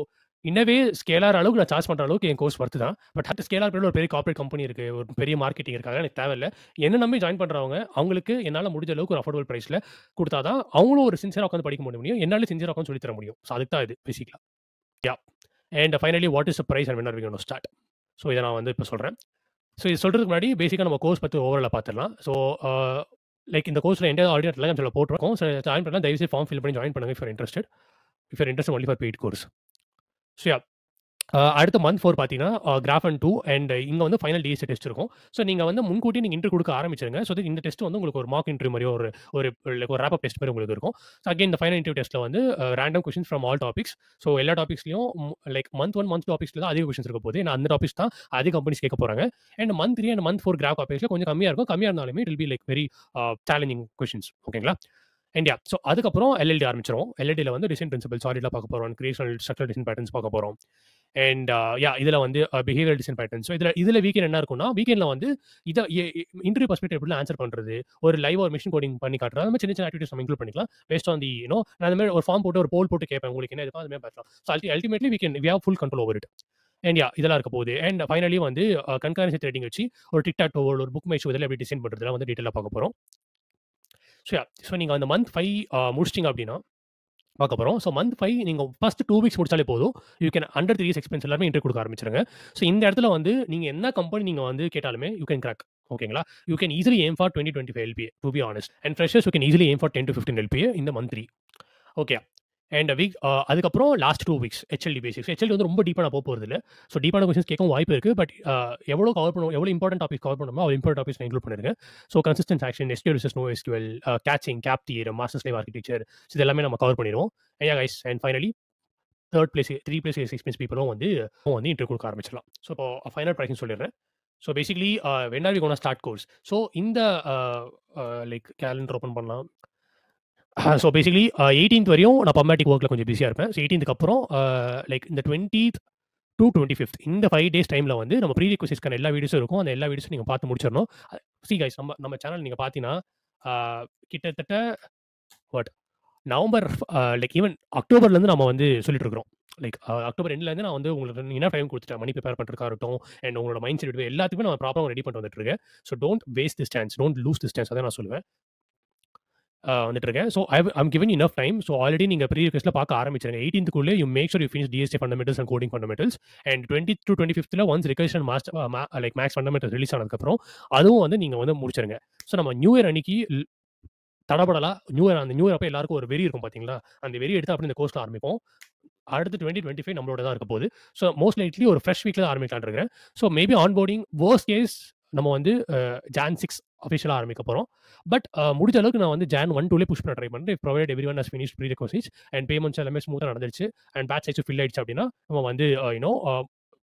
இன்னவே ஸ்கேலார் அளவுக்கு நான் சார்ஜ் பண்ற அளவுக்கு என் கோர்ஸ் ஒர்த் தான். பட் அட் ஸ்கேலார் பீரியட் ஒரு பெரிய கார்ப்பரேட் கம்பெனி இருக்கு. ஒரு பெரிய மார்க்கெட்டிங் இருக்காங்க. எனக்கு தேவையில்ல. என்ன நம்பி ஜாயின் பண்றவங்க, அவங்களுக்கு என்னால முடிஞ்ச அளவுக்கு ஒரு அஃபோர்டபிள் பிரைஸ்ல குடுத்தா தான், அவங்களும் ஒரு சின்சியரா உட்கார்ந்து படிக்க முடியும். என்னால சின்சியரா உட்கார்ந்து சொல்லி தர முடியும். ஸோ அதுக்கு தான் இது பேசிக்கலா. Yeah! And finally what is the price and when are we going to start? So இத நான் வந்து இப்ப சொல்றேன். ஸோ இது சொல்றதுக்கு முன்னாடி பேசிக்கா நம்ம கோர்ஸ் பத்தி ஓவராலா பார்த்துடலாம். ஸோ லைக் இந்த கோர்ஸ்ல எந்த ஆடியோ டெலகிராம்ல போட்டுருக்கோம். ஸோ ஜாயின் பண்ணா தயவு செய்து ஃபார்ம் ஃபில் பண்ணி ஜாயின் பண்ணுங்க if you are interested. If you are interested only for paid course. So yeah! அடுத்த மந்த் 4 பார்த்தீங்கன்னா, கிராஃப் அண்ட் 2 அண்ட் இங்க வந்து ஃபைனல் டிஎஸ்ஏ டெஸ்ட் இருக்கும். ஸோ நீங்க வந்து முன்கூட்டியே நீங்க இன்டர்வியூ குடுக்க ஆரம்பிச்சுருங்க. ஸோ தட் இந்த டெஸ்ட் வந்து உங்களுக்கு ஒரு மார்க் இன்டர்வியூ மாரியோ ஒரு லைக் ஒரு ராப் அப் டெஸ்ட் மாரி உங்களுக்கு இருக்கும். ஸோ அகைன் இந்த ஃபைனல் இன்டர்வியூ டெஸ்ட்ல வந்து random questions from all topics. So எல்லா டாபிக்ஸ்லயும் லைக் மந்த் 1, மந்த் 2 டாபிக்ஸ்ல தான் அதிக கொஸ்டின்ஸ் இருக்க போகுது. ஏன்னா அந்த டாபிக்ஸ் தான் அதிக கம்பெனிஸ் கேட்க போறாங்க. And month 3 and month 4 graph டாபிக்ஸ்ல கொஞ்சம் கம்மியா இருக்கும். கம்மியா இருந்தாலுமே it will be like very challenging questions. ஓகேங்களா? And yeah! ஸோ அதுக்கப்புறம் எல்எல்டி ஆரம்பிச்சுருவோம். எல்எல்டில வந்து டிசைன் பிரின்சிபல் சாலிடா பார்க்க போறோம். கிரியேஷனல் ஸ்ட்ரக்சரல் டிசைன் பேட்டர்ன்ஸ் பார்க்க போறோம். And yeah! இதுல வந்து பிஹேவியரல் டிசைன் பேட்டர்ன்ஸ். ஸோ இதுல வீக்கெண்ட் என்ன இருக்கும்னா, வீக்கெண்ட்ல வந்து இத இன்டர்வியூ பெர்ஸ்பெக்டிவ் எப்படிலாம் ஆன்சர் பண்றது, ஒரு லைவ் ஒரு மெஷின் கோடிங் பண்ணி காட்டுறது. அந்த மாதிரி சின்ன சின்ன ஆக்டிவிட்டீஸ் நம்ம இன்க்ளூட் பண்ணிக்கலாம். பேஸ்ட் ஆன் தி நான் அந்த மாதிரி ஒரு ஃபார்ம் போட்டு ஒரு போல் போட்டு கேட்பேன். உங்களுக்கு என்ன இருக்கோ அது மாரி பார்க்கலாம். So ultimately we have full control over it. And yeah! இதெல்லாம் இருக்க போகுது. அண்ட் ஃபைனலி வந்து கன்கரன்சி த்ரெடிங் வச்சு ஒரு டிக்டாக் டோ ஒரு புக் மை ஷோ இதெல்லாம் எப்படி டிசைன் பண்றதுலாம் வந்து டீடைலா பார்க்க போறோம். So yeah! ஸோ நீங்க அந்த மந்த் 5 முடிச்சிட்டீங்க அப்படின்னா பார்க்க போறோம். ஸோ மந்த் 5 நீங்க ஃபர்ஸ்ட் 2 வீக்ஸ் முடிச்சாலே போதும். You can under 3 years experience எல்லாமே இன்டர்வியூ குடுக்க ஆரம்பிச்சுருங்க. ஸோ இந்த இடத்துல வந்து நீங்க என்ன கம்பெனி நீங்க வந்து கேட்டாலுமே யூ கேன் கிராக். ஓகேங்களா? You can easily aim for 20, 25 LPA to be honest. And freshers you can easily aim for 10 to 15 LPA இந்த மந்த் 3. ஓகே. அண்ட் அதுக்கப்புறம் last 2 weeks HLD basics. HLD வந்து ரொம்ப டீப்பா நான் போறதில்ல. ஸோ டீப்பான கொஸ்டின்ஸ் கேட்கவும் வாய்ப்பு இருக்கு. பட் எவ்வளோ கவர் பண்ணுவோம், எவ்வளோ இம்பார்ட்டன்ட் டாபிக்ஸ் கவர் பண்ணணுமோ அவ்வளோ இம்பார்ட்டன்ட் டாபிக்ஸ் நான் இன்க்ளூட் பண்ணிருக்கேன். So consistent action, SQL versus no SQL, caching, CAP theorem, master slave architecture இது எல்லாமே நம்ம கவர் பண்ணிருவோம். Yeah guys and finally 3 place experience பீப்பிளும் வந்து இன்டர்வியூ கொடுக்க ஆரம்பிச்சிடலாம். ஸோ இப்போ ஃபைனல் பிரைஸிங் சொல்லிடுறேன். So basically when are we gonna start course? So இந்த லைக் கேலண்டர் ஓப்பன் பண்ணலாம். ஸோ பேசிக்கலி 18th வரையும் நான் பப்மேட்டிக் ஒர்க்ல கொஞ்சம் பிஸியா இருப்பேன். ஸோ 18க்கு அப்புறம் லைக் இந்த 20th to 25th இந்த 5 டேஸ் டைம்ல வந்து நம்ம ப்ரீ ரிக்வெஸ்ட்ஸ்க்கான எல்லா வீடியோஸும் இருக்கும். அந்த எல்லா வீடியோஸும் நீங்க பார்த்து முடிச்சிடணும். கைஸ் நம்ம சேனல் நீங்க பார்த்தீங்கன்னா, கிட்டத்தட்ட வாட் நவம்பர் லைக் ஈவன் அக்டோபர்லேருந்து நம்ம வந்து சொல்லிட்டு இருக்கிறோம். லைக் அக்டோபர் எண்ட்லேருந்து நான் வந்து உங்களுக்கு என்ன டைம் கொடுத்துட்டேன். மணி ப்ரிப்பேர் பண்ணுறதுக்காக இருக்கட்டும், அண்ட் உங்களோட மைண்ட் செட் எல்லாத்துக்குமே நான் ப்ராப்பராக ரெடி பண்ணிட்டு வந்துட்டு இருக்கேன். So don't waste this chance, don't lose this chance அதான் நான் சொல்லுவேன். வந்துட்டு இருக்கேன். So I'm given enough time. So already நீங்க ப்ரீ ரிக்வெஸ்ட்ல பார்க்க ஆரம்பிச்சிருங்க. 18க்குள்ளே you make sure you finish DSA fundamentals and coding fundamentals. And 20th to 25th once recursion master like max fundamentals release ஆனதுக்கப்புறம் அதுவும் வந்து நீங்க வந்து முடிச்சிருங்க. ஸோ நம்ம நியூ இயர் அன்னைக்கு தடபடலா அந்த நியூ இயர் அப்ப எல்லாருக்கும் ஒரு வெறி இருக்கும் பார்த்தீங்களா? அந்த வெறி எடுத்து அப்படி இந்த கோர்ஸ்ல ஆரம்பிப்போம். அடுத்து 2025 நம்மளோட தான் இருக்க போகுது. ஸோ மோஸ்ட் லைக்லி ஒரு ஃப்ரெஷ் வீக்ல தான் ஆரம்பிக்கலாம்னு இருக்கிறேன். So maybe onboarding worst case நம்ம வந்து ஜான் 6 அஃபிஷியலா ஆரம்பிக்க போறோம். பட் முடிஞ்ச அளவுக்கு நான் வந்து ஜான் 1, 2லே புஷ் பண்ண ட்ரை பண்றேன். Provided everyone has finished pre requests and payments எல்லாமே ஸ்மூத்தா நடந்துருச்சு அண்ட் பேட்ச் சைஸ் ஃபில் ஆயிடுச்சு அப்படின்னா நம்ம வந்து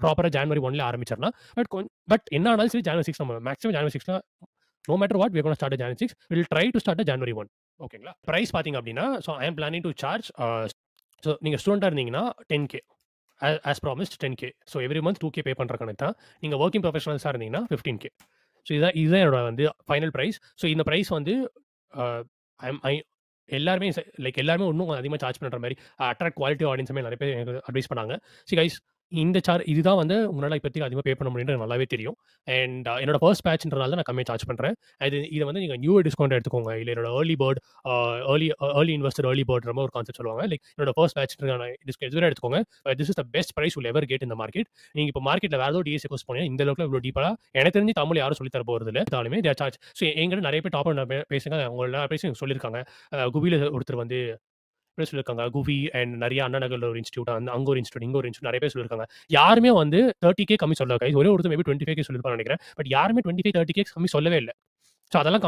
ப்ராப்பரா ஜான்வரி 1ல ஆரம்பிச்சிடலாம். பட் என்ன ஆனாலும் சரி ஜான்வரி 6 நம்ம மேக்ஸிமம் ஜான்வரி 6ல no matter what we are gonna start January 6 will try to start January 1. ஓகேங்களா? பிரைஸ் பார்த்தீங்க அப்படின்னா so I am planning to charge so நீங்க ஸ்டூடெண்ட்டா இருந்தீங்கன்னா 10K as promised 10K. So every month 2K pay பண்ற கணக்கு தான். நீங்க ஒர்க்கிங் ப்ரொஃபஷனல்ஸா இருந்தீங்கன்னா 15K. ஸோ இதுதான் என்னோட வந்து ஃபைனல் பிரைஸ். ஸோ இந்த பிரைஸ் வந்து எல்லாருமே எல்லாருமே இன்னும் அதிகமாக சார்ஜ் பண்ற மாதிரி அட்ராக்ட் குவாலிட்டி ஆடியன்ஸுமே நிறைய பேர் எனக்கு அட்வைஸ் பண்ணாங்க. சி கைஸ் இதுதான் வந்து உங்களால இப்போதைக்கு அதிகமாக பே பண்ண முடியும்னு நல்லாவே தெரியும். அண்ட் என்னோட ஃபர்ஸ்ட் பேட்ச்ன்றனால நான் கம்மியாக சார்ஜ் பண்ணுறேன். இதை வந்து நீங்கள் நியூ டிஸ்கவுண்ட் எடுத்துக்கோங்க. இல்லை என்னோட ஏர்லி இன்வெஸ்டர் ஏர்லி பேர்ட் ஒரு கான்செப்ட் சொல்லுவாங்க. லைக் என்னோட ஃபர்ஸ்ட் பேட்ச்க்கான இதுவரை எடுத்துக்கோங்க. This is the best price will ever get இந்த மார்க்கெட். நீங்கள் இப்போ மார்க்கெட்டில் வேறு ஏதோ டிஎஸ்ஏ கோர்ஸ் போனீங்கன்னா இந்த அளவுக்கு இவ்வளோ டீப்பாக எனக்கு தெரிஞ்சு தமிழ் யாரும் சொல்லி தர போகிறது இல்லை. தாலுமே தேர் சார்ஜ். ஸோ எங்கிட்ட நிறைய பேர் டாப் பேசுங்க. அவங்க எல்லா பேசும் சொல்லியிருக்காங்க. குவியில் ஒருத்தர் வந்து சொல்லியிருக்காங்க. குவி அண்ட் நிறைய அண்ணா நகர்ல ஒரு இன்ஸ்டியூட், அங்க ஒரு இன்ஸ்டியூட், இங்க ஒரு இன்ஸ்டியூட் நிறைய பேர் சொல்லியிருக்காங்க. யாருமே வந்து 30K கம்மி சொல்லல கைஸ். ஒரே ஒருத்தர் மேபி 25K சொல்லிருப்பான்னு நினைக்கிறேன். பட் யாருமே 25, 30K கம்மி சொல்லவே இல்லை. ஸோ அதெல்லாம்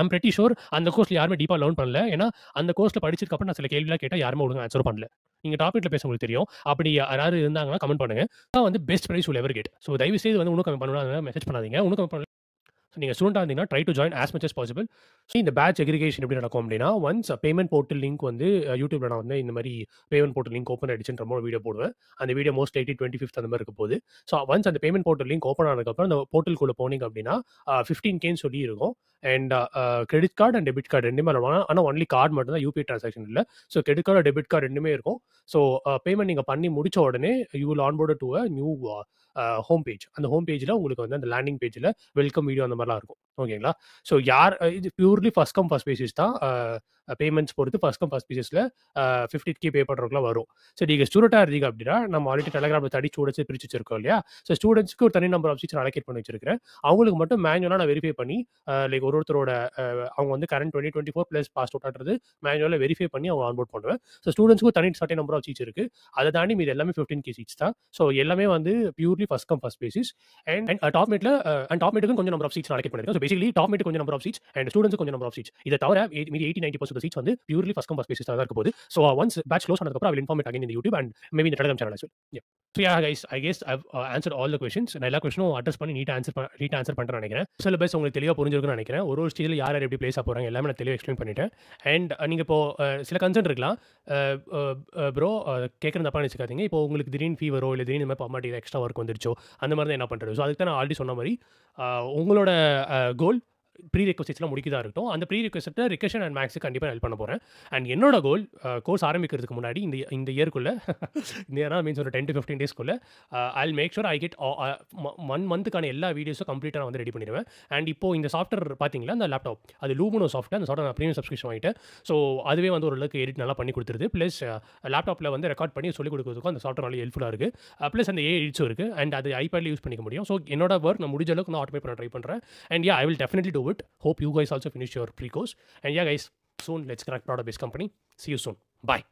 ஐம் பிரெட்டி ஷூர் அந்த கோர்ஸ்ல யாருமே டீப்பா லேர்ன் பண்ணல. ஏன்னா, அந்த கோர்ஸ்ல படிச்சதுக்கு அப்புறம் நான் சில கேள்விலாம் கேட்டா யாருமே ஒழுங்கா ஆன்ஸரும் பண்ணல. நீங்க டாபிக்ல பேச உங்களுக்கு தெரியும். அப்படி யாராவது இருந்தாங்கன்னா கமெண்ட் பண்ணுங்க. அதான் வந்து best price you will ever get. So தயவு செய்து வந்து இன்னும் கம்மி பண்ணணும்னு மெசேஜ் பண்ணாதீங்க. இன்னும் கம்மி பண்ணல. ஸோ நீங்க ஸ்டூடெண்ட்டா இருந்தீங்கன்னா, try to join as much as possible. So இந்த பேட்ச் அக்ரிகேஷன் எப்படி நடக்கும் அப்படின்னா, ஒன்ஸ் பேமெண்ட் போர்ட்டல் லிங்க் வந்து யூடியூப்ல நான் வந்து இந்த மாரி பேமெண்ட் போர்ட்டல் லிங்க் ஓப்பன் ஆயிடுச்சுன்ற மாரி வீடியோ போடுவேன். அந்த வீடியோ மோஸ்ட் லைக்லி 25th அந்த மாரி இருக்க போகுது. ஸோ ஒன்ஸ் அந்த பேமெண்ட் போர்ட்டல் லிங்க் ஓப்பன் ஆனதுக்கப்புறம் அந்த போர்ட்டலுக்குள்ள போனீங்க அப்படின்னா, 15Kன்னு சொல்லி இருக்கும். And credit card and debit card 2மே விளையாடுவாங்க. ஆனா ஒன்லி கார்டு மட்டும் தான் யூபிஐ டிரான்சாக்ஷன் இல்ல. So credit card, debit card 2மே இருக்கும். ஸோ பேமெண்ட் நீங்க பண்ணி முடிச்ச உடனே you will onboarded to a new home page. அந்த ஹோம் பேஜ்ல உங்களுக்கு வந்து அந்த லேண்டிங் பேஜ்ல வெல்கம் வீடியோ அந்த மாரிலாம் இருக்கும். ஓகேங்களா? ஸோ இது purely first come first basis தான். பேமெண்ட்ஸ் பொறுத்து ஃபர்ஸ்ட் கம் ஃபர்ஸ்ட் பேசிஸ்ல 50K பே பண்றவங்கலாம் வரும். ஸோ நீங்க ஸ்டூடெண்ட்டா இருந்தீங்க அப்படின்னா, நம்ம ஆல்ரெடி டெலகிராம்ல தனி ஸ்டூடெண்ட்ஸ் பிரிச்சு வச்சிருக்கோம் இல்லையா? ஸோ ஸ்டூடெண்ட்ஸ்க்கு ஒரு தனி நம்பர் ஆஃப் சீட்ஸ் அலோகேட் பண்ணி வச்சிருக்கிறேன். அவங்களுக்கு மட்டும் மேனுவலா நான் வெரிஃபை பண்ணி லைக் ஒருத்தரோட அவங்க வந்து கரண்ட் 2024 பிளஸ் பாஸ் அவுட்ன்றது மேனுவலா வெரிஃபை பண்ணி அவங்க ஆன்போர்ட் பண்ணுவேன். ஸோ ஸ்டூடெண்ட்ஸ்க்கும் தனி சர்டைன் நம்பர் ஆஃப் சீட்ஸ் இருக்கு. அதை தாண்டி மீது எல்லாமே 15K சீட்ஸ் தான். ஸோ எல்லாமே வந்து purely first come first basis. And டாப்மேட்டுக்கும் கொஞ்சம் நம்பர் ஆஃப் சீட்ஸ் அலோகேட் பண்ணிருக்கேன். ஸோ பேசிக்கலி டாப்மேட்டுக்கு கொஞ்சம் நம்பர் ஆஃப் சீட்ஸ் அண்ட் ஸ்டூடெண்ட்ஸ்க்கு கொஞ்சம் நம்பர் ஆஃப் சீட்ஸ். இதை தவிர மீதி 80-90% சீட்ஸ் வந்து purely first come first basis தான் இருக்க போகுது. ஸோ ஒன்ஸ் பேட்ச் க்ளோஸ் ஆனதுக்கப்புறம் I will inform it again in YouTube and maybe இந்த Telegram channel as well. Yeah. So yeah guys, I guess I've answered all the questions. நான் எல்லா கொஸ்டினும் address பண்ணி நீட்டா answer பண்றேன்னு நினைக்கிறேன். சிலபஸ் உங்களுக்கு தெளிவா புரிஞ்சிருக்கும்னு நினைக்கிறேன். ஒரு ஸ்டேஜ்ல யார் யார் எப்படி பிளேஸ் ஆக போறாங்க எல்லாமே நான் தெளிவா எக்ஸ்பிளைன் பண்ணிட்டேன். அண்ட் நீங்க இப்போ சில கன்சர்ன் இருக்கலாம். ப்ரோ கேட்கறது தப்பா நினைச்சுக்காதீங்க. இப்போ உங்களுக்கு திடீர்னு ஃபீவரோ இல்லை திடீர்னு இந்த மாதிரி பம்மாட்டியில் எக்ஸ்ட்ரா ஒர்க் வந்துருச்சோ அந்த மாதிரி தான் என்ன பண்ணுறது. ஸோ அதுக்கு தான் நான் ஆல்ரெடி சொன்ன மாதிரி உங்களோட கோல் ப்ரீ ரெக்வஸ்ட்ஸ்லாம் முடிக்கதா இருக்கட்டும். அந்த ப்ரீ ரெக்வஸ்ட்டை ரிகஷன் அண்ட் மேக்ஸுக்கு கண்டிப்பாக ஹெல்ப் பண்ண போகிறேன். அண்ட் என்னோட கோல் கோர்ஸ் ஆரம்பிக்கிறதுக்கு முன்னாடி இந்த இயர்க்குள்ள இந்த இயர் மீன்ஸ் ஒரு 10 to 15 டேஸ்க்குள்ள I make sure I get 1 மந்த்துக்கான எல்லா வீடியோஸும் கம்ப்ளீட்டாக நான் வந்து ரெடி பண்ணிடுவேன். அண்ட் இப்போ இந்த சாஃப்ட்வேர் பார்த்தீங்களா அந்த லேப்டாப் அது லூமினோ சாஃப்ட்வேர். அந்த சாஃப்ட்வேர் நான் ப்ரீமியம் சப்ஸ்கிரிப்ஷன் வாங்கிட்டேன். ஸோ அதுவே வந்து ஓரளவுக்கு எடிட் நல்லா பண்ணி கொடுத்துருது. ப்ளஸ் லேப்டாப்பில் வந்து ரெக்கார்ட் பண்ணி சொல்லிக் கொடுக்குறதுக்கும் அந்த சாஃப்ட்வேர் நல்லா ஹெல்ப்ஃபுல்லாக இருக்குது. ப்ளஸ் அந்த எடிட்ஸும் இருக்குது. அண்ட் அது ஐபேடில் யூஸ் பண்ணிக்க முடியும். ஸோ என்னோட ஒர்க் நான் முடிஞ்ச அளவுக்கு நான் ஆட்டோமேட் பண்ண ட்ரை பண்ணுறேன். And I will definitely do it. Hope you guys also finish your pre-course. And yeah guys, soon let's connect product based company. See you soon. Bye.